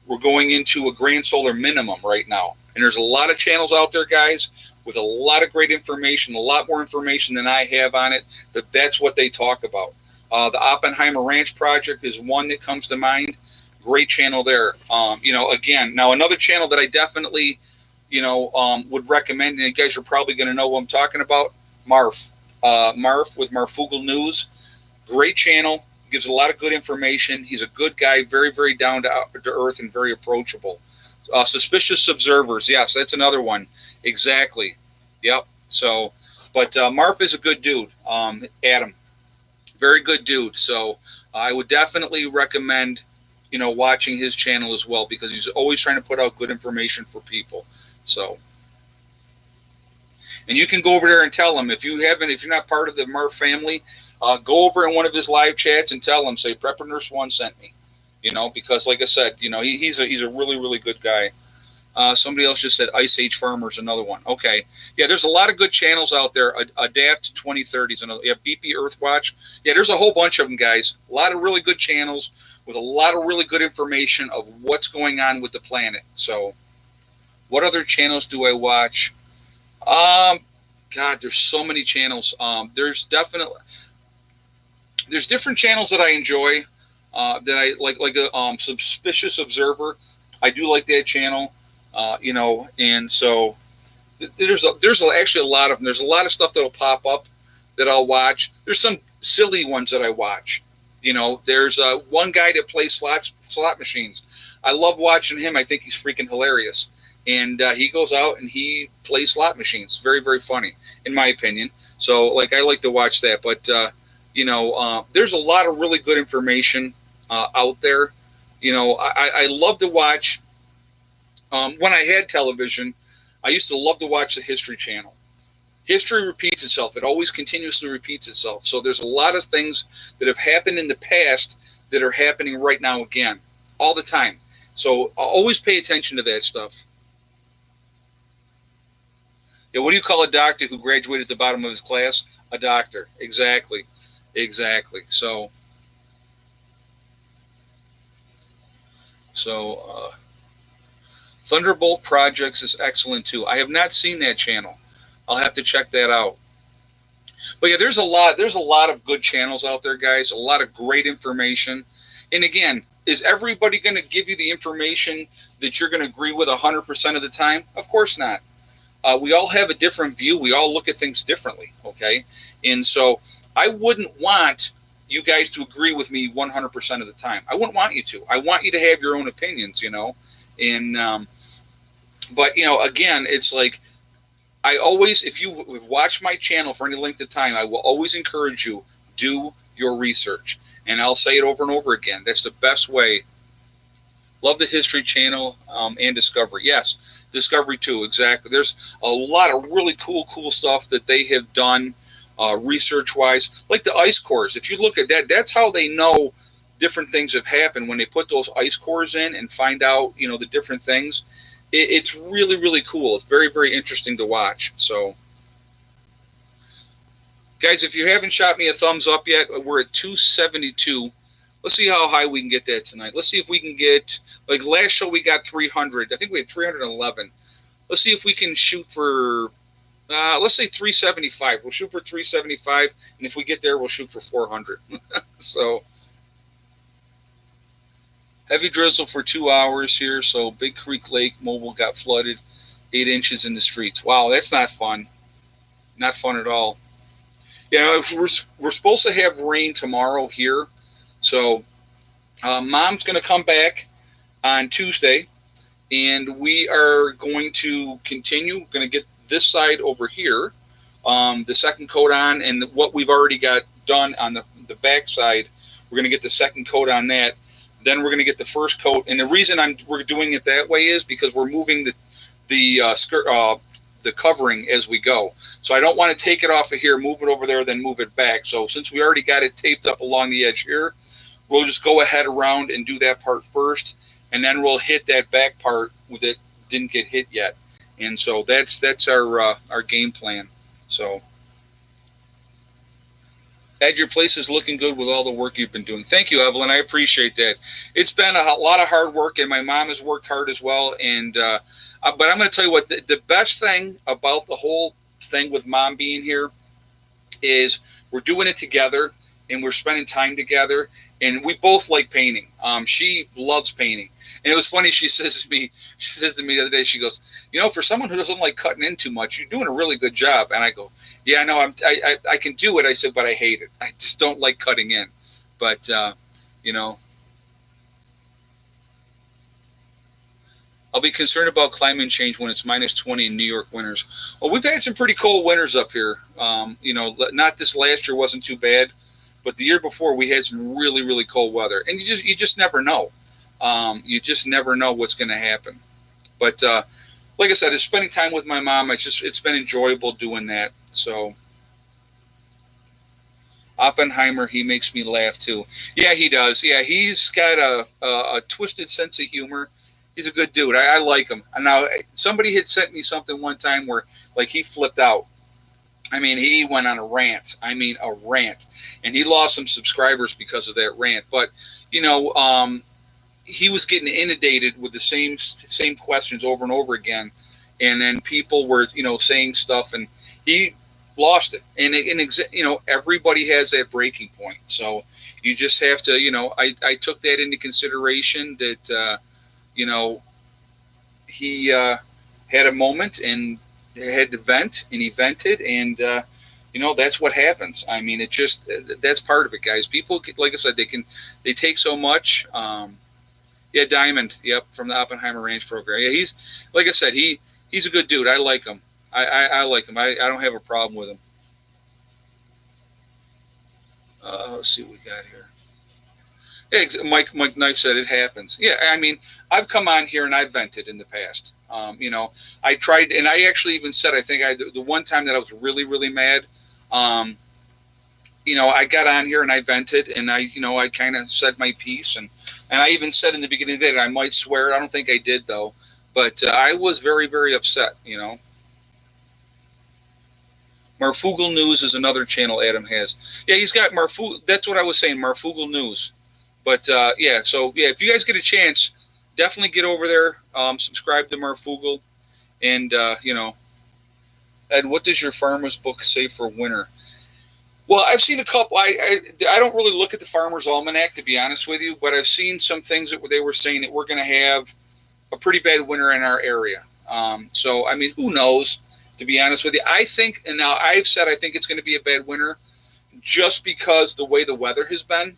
We're going into a grand solar minimum right now. And there's a lot of channels out there, guys, with a lot of great information, a lot more information than I have on it, that's what they talk about. The Oppenheimer Ranch Project is one that comes to mind. Great channel there. Again, now another channel that I definitely, would recommend, and you guys are probably going to know what I'm talking about, Marf. Marf with Marfugal News. Great channel. Gives a lot of good information. He's a good guy, very, very down to earth and very approachable. Suspicious Observers. Yes, that's another one. Exactly. Yep. So, but Marf is a good dude. Adam. Very good dude. So I would definitely recommend, watching his channel as well, because he's always trying to put out good information for people. So, and you can go over there and tell him if you're not part of the Marf family, go over in one of his live chats and tell him, say, Prepper Nurse One sent me, because like I said, he's a really, really good guy. Somebody else just said Ice Age Farmers, another one. Okay. Yeah, there's a lot of good channels out there. Adapt 2030 is another. Yeah, BP Earthwatch. Yeah, there's a whole bunch of them, guys. A lot of really good channels with a lot of really good information of what's going on with the planet. So what other channels do I watch? God, there's so many channels. There's different channels that I enjoy, that I like a Suspicious Observer. I do like that channel. And so there's actually a lot of them. There's a lot of stuff that'll pop up that I'll watch. There's some silly ones that I watch, There's one guy that plays slot machines. I love watching him. I think he's freaking hilarious. And he goes out and he plays slot machines. Very, very funny, in my opinion. So, I like to watch that. But, there's a lot of really good information out there. I love to watch, when I had television, I used to love to watch the History Channel. History repeats itself. It always continuously repeats itself. So there's a lot of things that have happened in the past that are happening right now again, all the time. So always pay attention to that stuff. Yeah, what do you call a doctor who graduated at the bottom of his class? A doctor. Exactly. Exactly. So Thunderbolt Projects is excellent too. I have not seen that channel. I'll have to check that out. But yeah, there's a lot of good channels out there, guys. A lot of great information. And again, is everybody going to give you the information that you're going to agree with 100% of the time? Of course not. We all have a different view. We all look at things differently, okay? And so I wouldn't want you guys to agree with me 100% of the time. I wouldn't want you to. I want you to have your own opinions, And but again, it's like I always, if you've watched my channel for any length of time, I will always encourage you, do your research. And I'll say it over and over again. That's the best way. Love the History Channel and Discovery. Yes, Discovery too, exactly. There's a lot of really cool stuff that they have done research-wise. Like the ice cores. If you look at that, that's how they know different things have happened when they put those ice cores in and find out, the different things. It's really, really cool. It's very, very interesting to watch. So, guys, if you haven't shot me a thumbs up yet, we're at 272. Let's see how high we can get that tonight. Let's see if we can get, like last show we got 300. I think we had 311. Let's see if we can shoot for, let's say 375. We'll shoot for 375, and if we get there, we'll shoot for 400. So, heavy drizzle for 2 hours here. So Big Creek Lake Mobile got flooded, 8 inches in the streets. Wow, that's not fun. Not fun at all. We're supposed to have rain tomorrow here. So Mom's going to come back on Tuesday, and we are going to continue. Going to get this side over here, the second coat on, and what we've already got done on the back side. We're going to get the second coat on that. Then we're going to get the first coat, and the reason we're doing it that way is because we're moving the covering as we go. So I don't want to take it off of here, move it over there, then move it back. So since we already got it taped up along the edge here, we'll just go ahead around and do that part first, and then we'll hit that back part that didn't get hit yet. And so that's our game plan. So. Ed, your place is looking good with all the work you've been doing. Thank you, Evelyn. I appreciate that. It's been a lot of hard work, and my mom has worked hard as well. And but I'm going to tell you what, the best thing about the whole thing with Mom being here is we're doing it together, and we're spending time together, and we both like painting. She loves painting. And it was funny, she says to me the other day, she goes, for someone who doesn't like cutting in too much, you're doing a really good job. And I go, yeah, no, I can do it. I said, but I hate it. I just don't like cutting in. But, I'll be concerned about climate change when it's minus 20 in New York winters. Well, we've had some pretty cold winters up here. Not this last year wasn't too bad, but the year before we had some really, really cold weather. And you just never know. You just never know what's going to happen. But like I said, it's spending time with my mom. It's been enjoyable doing that. So Oppenheimer, he makes me laugh too. Yeah, he does. Yeah, he's got a twisted sense of humor. He's a good dude. I like him. And now somebody had sent me something one time where he flipped out. I mean, he went on a rant. I mean, a rant, and he lost some subscribers because of that rant. But he was getting inundated with the same questions over and over again, and then people were saying stuff, and he lost it. And everybody has that breaking point. So you just have to I took that into consideration that he had a moment and had to vent, and he vented, and That's what happens. I mean, that's part of it, guys. People, like I said, they take so much. Yeah, Diamond. Yep, from the Oppenheimer Ranch program. Yeah, he's like I said, he's a good dude. I like him. I like him. I don't have a problem with him. Let's see what we got here. Yeah, Mike Knife said it happens. Yeah, I mean, I've come on here and I've vented in the past. I tried, and I actually even said, I think the one time that I was really, really mad, I got on here and I vented, and I kind of said my piece, and I even said in the beginning of the day that I might swear. I don't think I did though, but I was very, very upset. Marfugal News is another channel Adam has. Yeah, he's got Marfugal. That's what I was saying, Marfugal News. But yeah, so yeah, if you guys get a chance, definitely get over there, subscribe to Marfugal, and Ed, what does your farmer's book say for winter? Well, I've seen a couple. I don't really look at the Farmer's Almanac, to be honest with you, but I've seen some things that they were saying that we're going to have a pretty bad winter in our area. So I mean, who knows? To be honest with you, I think, and now I've said I think it's going to be a bad winter, just because the way the weather has been.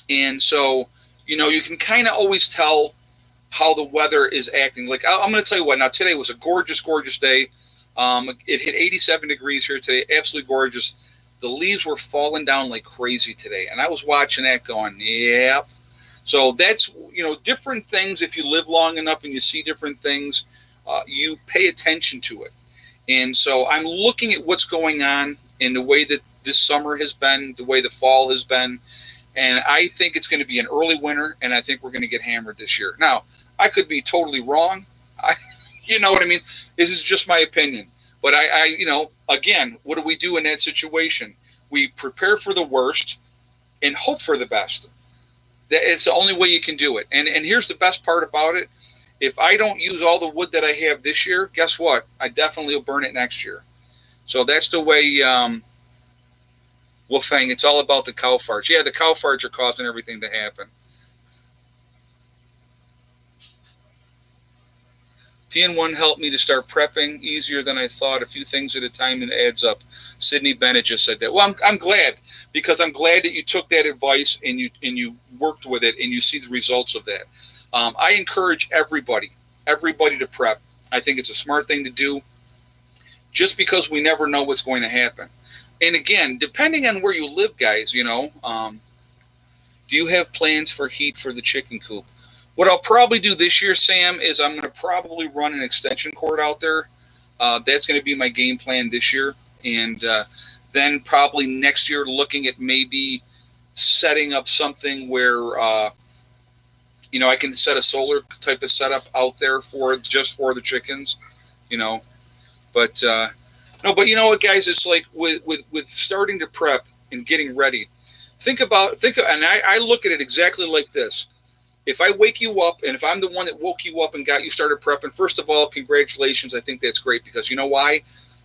And so, you can kind of always tell how the weather is acting. Like, I'm going to tell you what, now today was a gorgeous, gorgeous day. It hit 87 degrees here today, absolutely gorgeous. The leaves were falling down like crazy today. And I was watching that going, yep. So that's, different things. If you live long enough and you see different things, you pay attention to it. And so I'm looking at what's going on in the way that this summer has been, the way the fall has been. And I think it's going to be an early winter, and I think we're going to get hammered this year. Now, I could be totally wrong. You know what I mean? This is just my opinion. But again, what do we do in that situation? We prepare for the worst and hope for the best. It's the only way you can do it. And here's the best part about it. If I don't use all the wood that I have this year, guess what? I definitely will burn it next year. So that's the way... Wolfang, it's all about the cow farts. Yeah, the cow farts are causing everything to happen. PN1 helped me to start prepping easier than I thought. A few things at a time, and it adds up. Sydney Bennett just said that. Well, I'm glad, because I'm glad that you took that advice and you worked with it and you see the results of that. I encourage everybody to prep. I think it's a smart thing to do, just because we never know what's going to happen. And again, depending on where you live, guys, do you have plans for heat for the chicken coop? What I'll probably do this year, Sam, is I'm going to probably run an extension cord out there. That's going to be my game plan this year. And then probably next year looking at maybe setting up something where, I can set a solar type of setup out there just for the chickens, But... No, but you know what, guys? It's like with starting to prep and getting ready. And I look at it exactly like this. If I wake you up, and if I'm the one that woke you up and got you started prepping, first of all, congratulations. I think that's great, because you know why?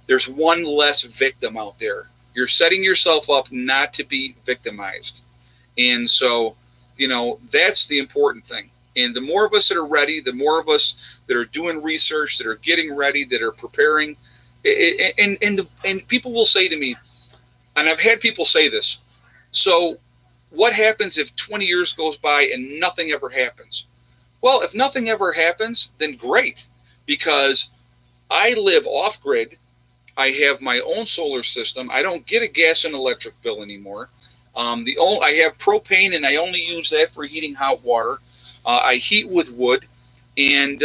There's one less victim out there. You're setting yourself up not to be victimized. And so, that's the important thing. And the more of us that are ready, the more of us that are doing research, that are getting ready, that are preparing. And people will say to me, and I've had people say this, so what happens if 20 years goes by and nothing ever happens? Well, if nothing ever happens, then great, because I live off grid. I have my own solar system. I don't get a gas and electric bill anymore. I have propane, and I only use that for heating hot water. I heat with wood, and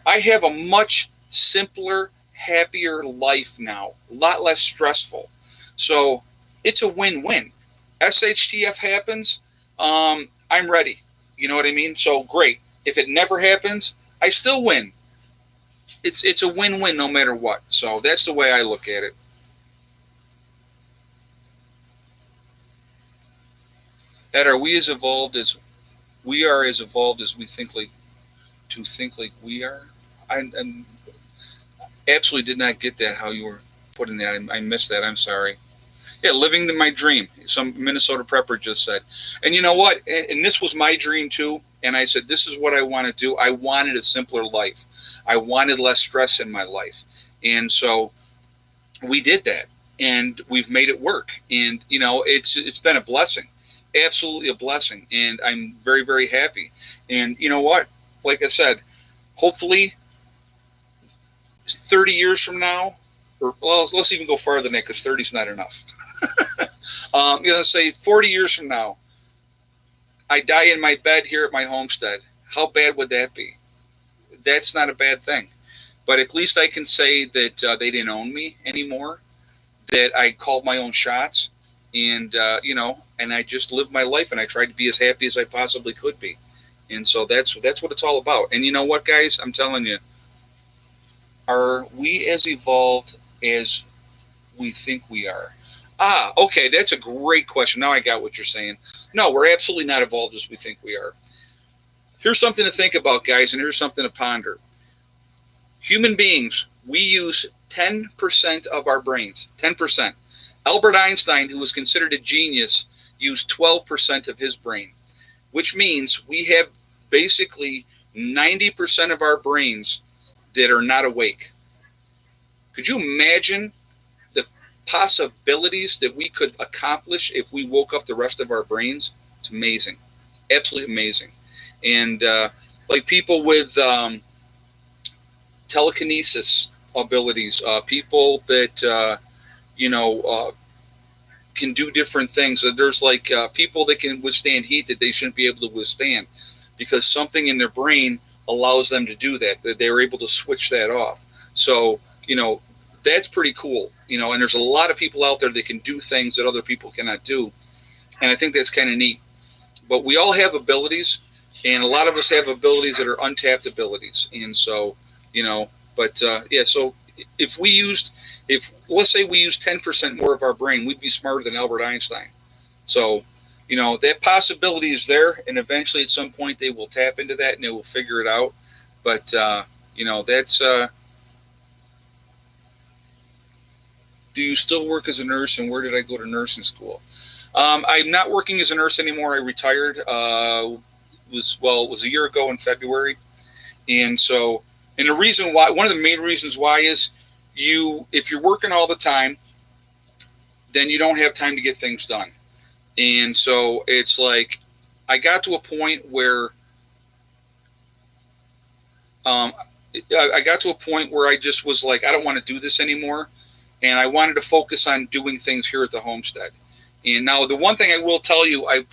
I have a much simpler, happier life now, a lot less stressful. So it's a win-win. SHTF happens, I'm ready. You know what I mean? So great. If it never happens, I still win. It's a win-win no matter what. So that's the way I look at it. Ed, are we as evolved as we think like we are? I'm absolutely did not get that, how you were putting that. I missed that. I'm sorry. Yeah, living my dream. Some Minnesota prepper just said. And you know what? And this was my dream too. And I said, this is what I want to do. I wanted a simpler life. I wanted less stress in my life. And so we did that. and we've made it work. And it's been a blessing, absolutely a blessing, and I'm very, very happy. And you know what? Like I said, hopefully 30 years from now, or well, let's even go farther than that because 30 is not enough. Let's say 40 years from now, I die in my bed here at my homestead. How bad would that be? That's not a bad thing. But at least I can say that they didn't own me anymore, that I called my own shots, and, and I just lived my life, and I tried to be as happy as I possibly could be. And so that's what it's all about. And you know what, guys? I'm telling you, are we as evolved as we think we are? Okay, that's a great question. Now I got what you're saying. No, we're absolutely not evolved as we think we are. Here's something to think about, guys, and here's something to ponder. Human beings, we use 10% of our brains, 10%. Albert Einstein, who was considered a genius, used 12% of his brain, which means we have basically 90% of our brains that are not awake. Could you imagine the possibilities that we could accomplish if we woke up the rest of our brains? It's amazing, absolutely amazing. And like people with telekinesis abilities, people that can do different things. There's like people that can withstand heat that they shouldn't be able to withstand because something in their brain allows them to do that. That they're able to switch that off. So that's pretty cool. And there's a lot of people out there that can do things that other people cannot do, and I think that's kind of neat. But we all have abilities, and a lot of us have abilities that are untapped abilities. And so, so if let's say we use 10% more of our brain, we'd be smarter than Albert Einstein. So, that possibility is there, and eventually at some point they will tap into that and they will figure it out. But, that's, do you still work as a nurse, and where did I go to nursing school? I'm not working as a nurse anymore. I retired, it was a year ago in February. And so, and the reason why, one of the main reasons why is if you're working all the time, then you don't have time to get things done. And so it's like, I got to a point where, I just was like, I don't want to do this anymore. And I wanted to focus on doing things here at the homestead. And now the one thing I will tell you, I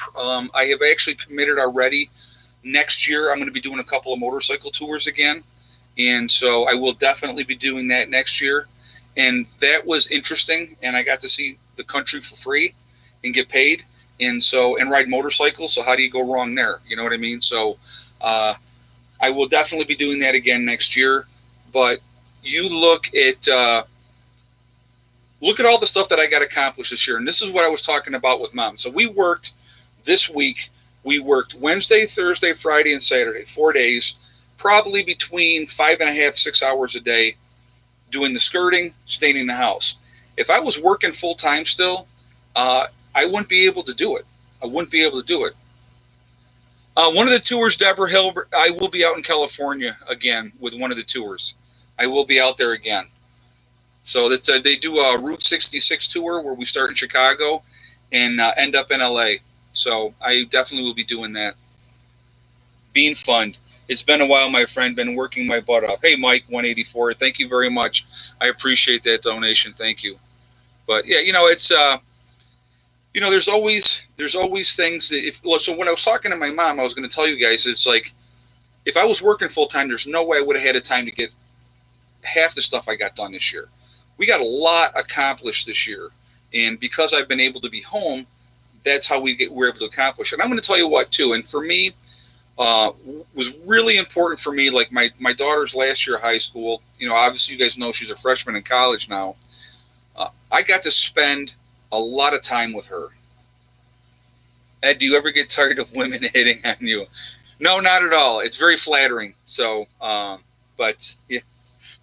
have actually committed already. Next year, I'm going to be doing a couple of motorcycle tours again. And so I will definitely be doing that next year. And that was interesting. And I got to see the country for free and get paid. And ride motorcycles. So how do you go wrong there? You know what I mean? So I will definitely be doing that again next year. But you look at all the stuff that I got accomplished this year. And this is what I was talking about with Mom. So we worked this week. We worked Wednesday, Thursday, Friday, and Saturday, 4 days, probably between 5.5, 6 hours a day, doing the skirting, staying in the house. If I was working full time still, I wouldn't be able to do it. One of the tours, Deborah Hilbert, I will be out in California again with one of the tours. I will be out there again. So that they do a Route 66 tour where we start in Chicago and end up in LA. So I definitely will be doing that. Bean Fund. It's been a while, my friend. Been working my butt off. Hey, Mike, 184. Thank you very much. I appreciate that donation. Thank you. But yeah, it's there's always things that so when I was talking to my mom, I was going to tell you guys, it's like if I was working full time, there's no way I would have had the time to get half the stuff I got done this year. We got a lot accomplished this year, and because I've been able to be home, that's how we're able to accomplish it. And I'm going to tell you what too, and for me, was really important for me. Like my daughter's last year of high school. Obviously you guys know she's a freshman in college now. I got to spend a lot of time with her. Ed, do you ever get tired of women hitting on you? No, not at all. It's very flattering. So, but yeah.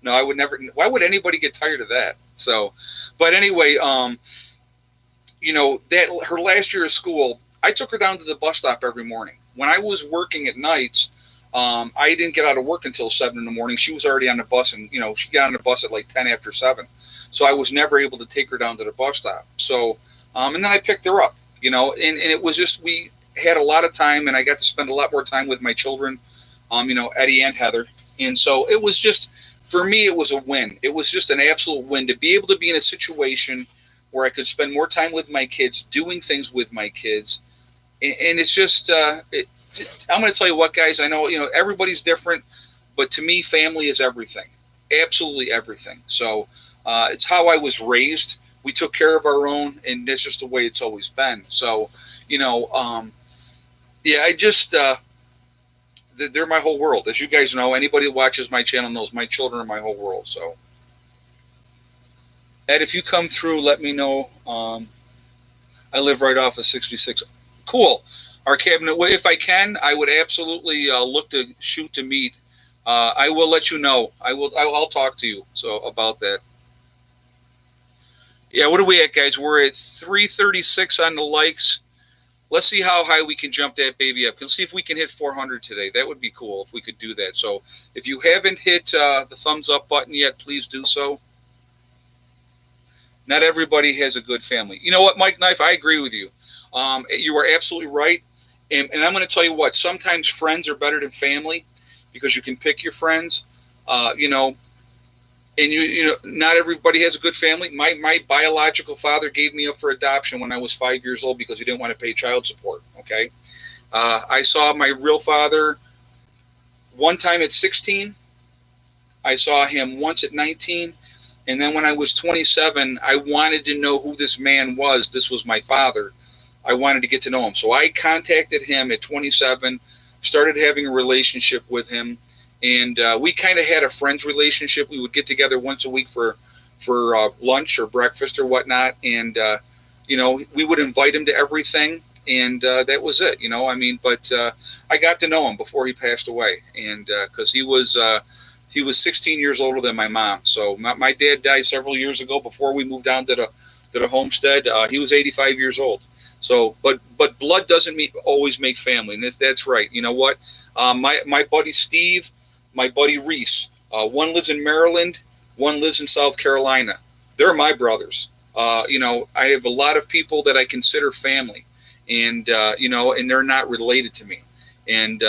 No, I would never. Why would anybody get tired of that? So, but anyway, that her last year of school, I took her down to the bus stop every morning. When I was working at nights, I didn't get out of work until 7 in the morning. She was already on the bus, and she got on the bus at like 10 after 7. So I was never able to take her down to the bus stop. So, and then I picked her up, and it was just, we had a lot of time, and I got to spend a lot more time with my children, Eddie and Heather. And so it was just, for me, it was a win. It was just an absolute win to be able to be in a situation where I could spend more time with my kids, doing things with my kids. And it's just, I'm going to tell you what, guys, I know, everybody's different, but to me, family is everything, absolutely everything. So it's how I was raised. We took care of our own, and that's just the way it's always been. So, I just, they're my whole world. As you guys know, anybody that watches my channel knows my children are my whole world. So, Ed, if you come through, let me know. I live right off of 66. Cool. Our cabinet, if I can, I would absolutely look to shoot to meet. I will let you know. I'll talk to you about that. Yeah, what are we at, guys? We're at 336 on the likes. Let's see how high we can jump that baby up. Let's see if we can hit 400 today. That would be cool if we could do that. So if you haven't hit the thumbs up button yet, please do so. Not everybody has a good family. You know what, Mike Knife? I agree with you. You are absolutely right. And I'm going to tell you what, sometimes friends are better than family because you can pick your friends, and not everybody has a good family. My biological father gave me up for adoption when I was 5 years old because he didn't want to pay child support. Okay. I saw my real father one time at 16. I saw him once at 19. And then when I was 27, I wanted to know who this man was. This was my father. I wanted to get to know him. So I contacted him at 27, started having a relationship with him. And we kind of had a friends relationship. We would get together once a week for lunch or breakfast or whatnot. And, we would invite him to everything. And that was it, but I got to know him before he passed away. And because he was 16 years older than my mom. So my dad died several years ago before we moved down to the homestead. He was 85 years old. So, but blood doesn't always make family. And that's right. You know what? My buddy Steve, my buddy Reese, one lives in Maryland, one lives in South Carolina. They're my brothers. I have a lot of people that I consider family, and and they're not related to me. And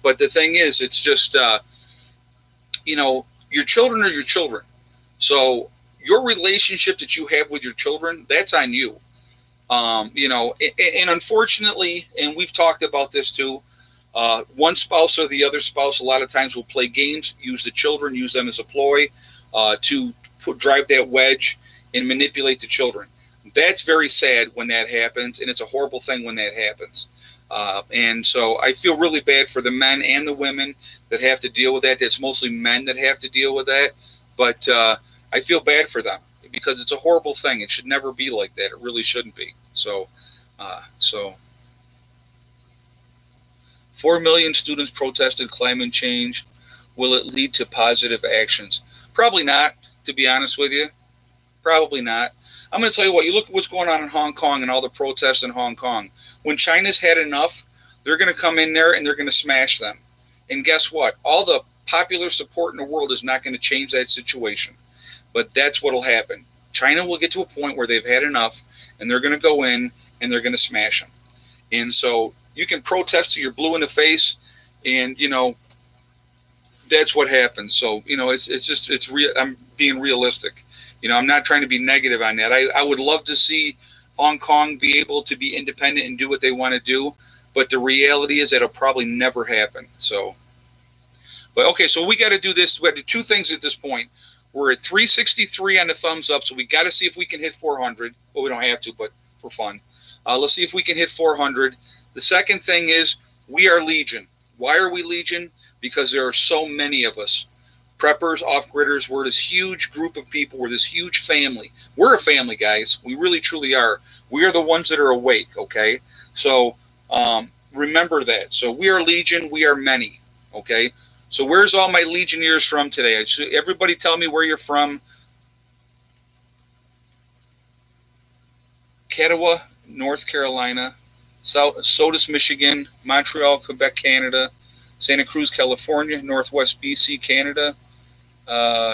but the thing is, it's just your children are your children. So your relationship that you have with your children, that's on you. And unfortunately, and we've talked about this too, one spouse or the other spouse a lot of times will play games, use the children, use them as a ploy to drive that wedge and manipulate the children. That's very sad when that happens, and it's a horrible thing when that happens. And so I feel really bad for the men and the women that have to deal with that. It's mostly men that have to deal with that, but I feel bad for them because it's a horrible thing. It should never be like that. It really shouldn't be. So 4 million students protested climate change. Will it lead to positive actions? Probably not, to be honest with you. Probably not. I'm going to tell you what, you look at what's going on in Hong Kong and all the protests in Hong Kong. When China's had enough, they're going to come in there and they're going to smash them. And guess what? All the popular support in the world is not going to change that situation. But that's what will happen. China will get to a point where they've had enough, and they're going to go in and they're going to smash them. And so you can protest till you're blue in the face, and that's what happens. So it's real. I'm being realistic. I'm not trying to be negative on that. I would love to see Hong Kong be able to be independent and do what they want to do, but the reality is that'll probably never happen. So, but okay, so we got to do this. We have to do two things at this point. We're at 363 on the thumbs up, so we got to see if we can hit 400. Well, we don't have to, but for fun. Let's see if we can hit 400. The second thing is we are Legion. Why are we Legion? Because there are so many of us. Preppers, off-gridders, we're this huge group of people. We're this huge family. We're a family, guys. We really, truly are. We are the ones that are awake, okay? So remember that. So we are Legion. We are many, okay? So where's all my Legionnaires from today? Everybody tell me where you're from. Katawa, North Carolina. Sodus, Michigan. Montreal, Quebec, Canada. Santa Cruz, California. Northwest BC, Canada.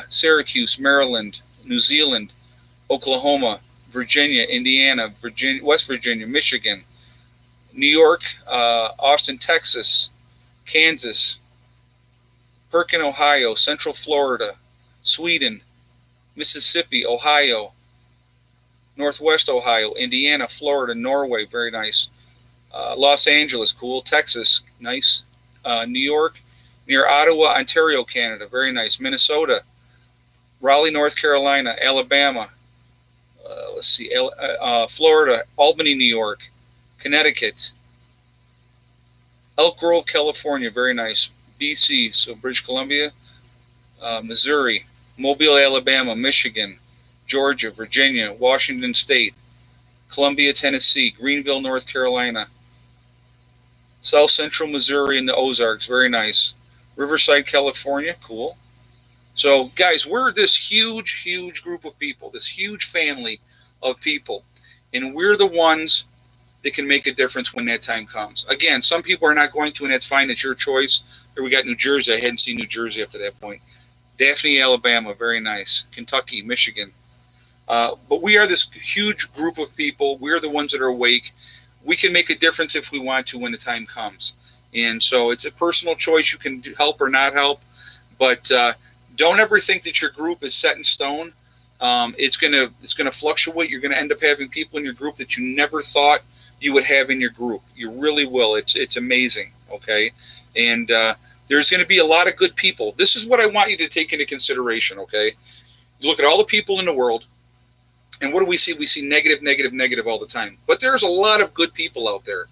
Syracuse, Maryland. New Zealand. Oklahoma, Virginia, Indiana, Virginia, West Virginia, Michigan, New York, Austin, Texas, Kansas, Perkin, Ohio, Central Florida, Sweden, Mississippi, Ohio, Northwest Ohio, Indiana, Florida, Norway, very nice. Los Angeles, cool. Texas, nice. New York, near Ottawa, Ontario, Canada, very nice. Minnesota, Raleigh, North Carolina, Alabama, let's see, Florida, Albany, New York, Connecticut, Elk Grove, California, very nice. BC, so British Columbia, Missouri, Mobile, Alabama, Michigan, Georgia, Virginia, Washington State, Columbia, Tennessee, Greenville, North Carolina, South Central Missouri and the Ozarks, very nice. Riverside, California, cool. So, guys, we're this huge, huge group of people, this huge family of people, and we're the ones that can make a difference when that time comes. Again, some people are not going to, and that's fine. It's your choice. Here we got New Jersey. I hadn't seen New Jersey up to that point. Daphne, Alabama, very nice. Kentucky, Michigan. But we are this huge group of people. We're the ones that are awake. We can make a difference if we want to when the time comes. And so it's a personal choice. You can help or not help. But don't ever think that your group is set in stone. It's gonna fluctuate. You're gonna end up having people in your group that you never thought you would have in your group. You really will. It's amazing. Okay, and there's going to be a lot of good people. This is what I want you to take into consideration. Okay, you look at all the people in the world, and what do we see? We see negative, negative, negative all the time. But there's a lot of good people out there.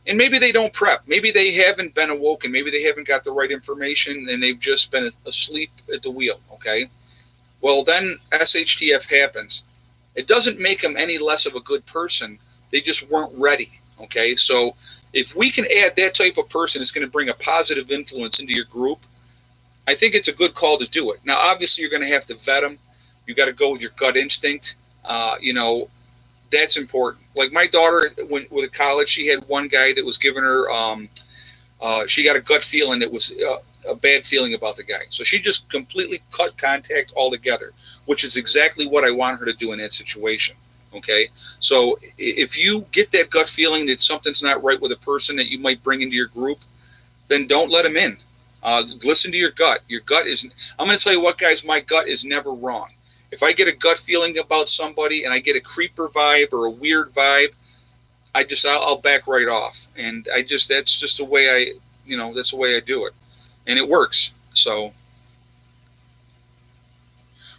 And maybe they don't prep. Maybe they haven't been awoken. Maybe they haven't got the right information and they've just been asleep at the wheel, okay? Well, then SHTF happens. It doesn't make them any less of a good person. They just weren't ready, okay? So if we can add that type of person, it's going to bring a positive influence into your group. I think it's a good call to do it. Now, obviously, you're going to have to vet them. You got to go with your gut instinct. That's important. Like my daughter, with college, she had one guy that was giving her, she got a gut feeling that was a bad feeling about the guy. So she just completely cut contact altogether, which is exactly what I want her to do in that situation. Okay. So if you get that gut feeling that something's not right with a person that you might bring into your group, then don't let them in. Listen to your gut. Your gut is, I'm going to tell you what, guys, my gut is never wrong. If I get a gut feeling about somebody and I get a creeper vibe or a weird vibe, I'll back right off. And that's just the way that's the way I do it. And it works. So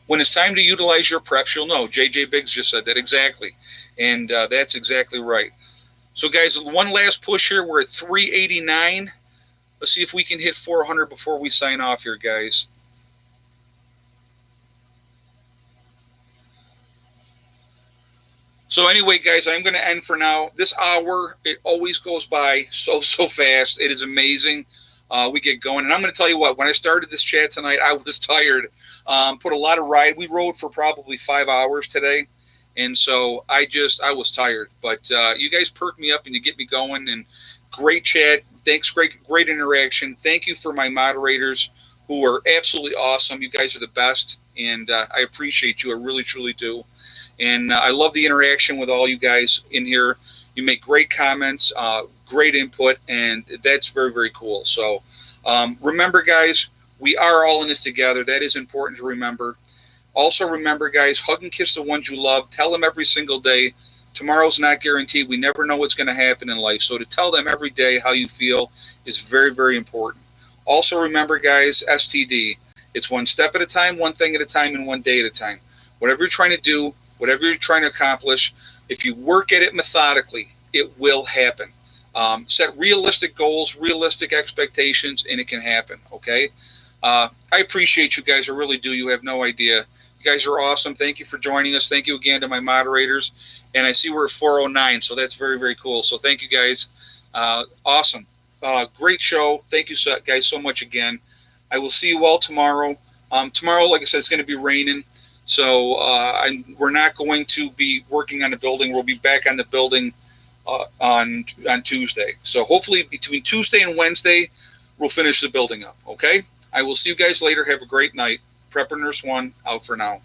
when it's time to utilize your preps, you'll know. JJ Biggs just said that exactly. And that's exactly right. So guys, one last push here. We're at 389. Let's see if we can hit 400 before we sign off here, guys. So anyway, guys, I'm going to end for now. This hour, it always goes by so fast. It is amazing. We get going. And I'm going to tell you what, when I started this chat tonight, I was tired. Put a lot of ride. We rode for probably 5 hours today. And so I was tired. But you guys perk me up and you get me going. And great chat. Thanks. Great interaction. Thank you for my moderators who are absolutely awesome. You guys are the best. And I appreciate you. I really, truly do. And I love the interaction with all you guys in here. You make great comments, great input, and that's very, very cool. So remember, guys, we are all in this together. That is important to remember. Also remember, guys, hug and kiss the ones you love. Tell them every single day. Tomorrow's not guaranteed. We never know what's going to happen in life. So to tell them every day how you feel is very, very important. Also remember, guys, STD. It's one step at a time, one thing at a time, and one day at a time. Whatever you're trying to do, whatever you're trying to accomplish, if you work at it methodically, it will happen. Set realistic goals, realistic expectations, and it can happen, okay? I appreciate you guys. I really do. You have no idea. You guys are awesome. Thank you for joining us. Thank you again to my moderators. And I see we're at 409, so that's very, very cool. So thank you, guys. Awesome. Great show. Thank you, guys, so much again. I will see you all tomorrow. Tomorrow, like I said, it's going to be raining. So we're not going to be working on the building. We'll be back on the building on Tuesday. So hopefully between Tuesday and Wednesday, we'll finish the building up. Okay? I will see you guys later. Have a great night. Prepper Nurse 1 out for now.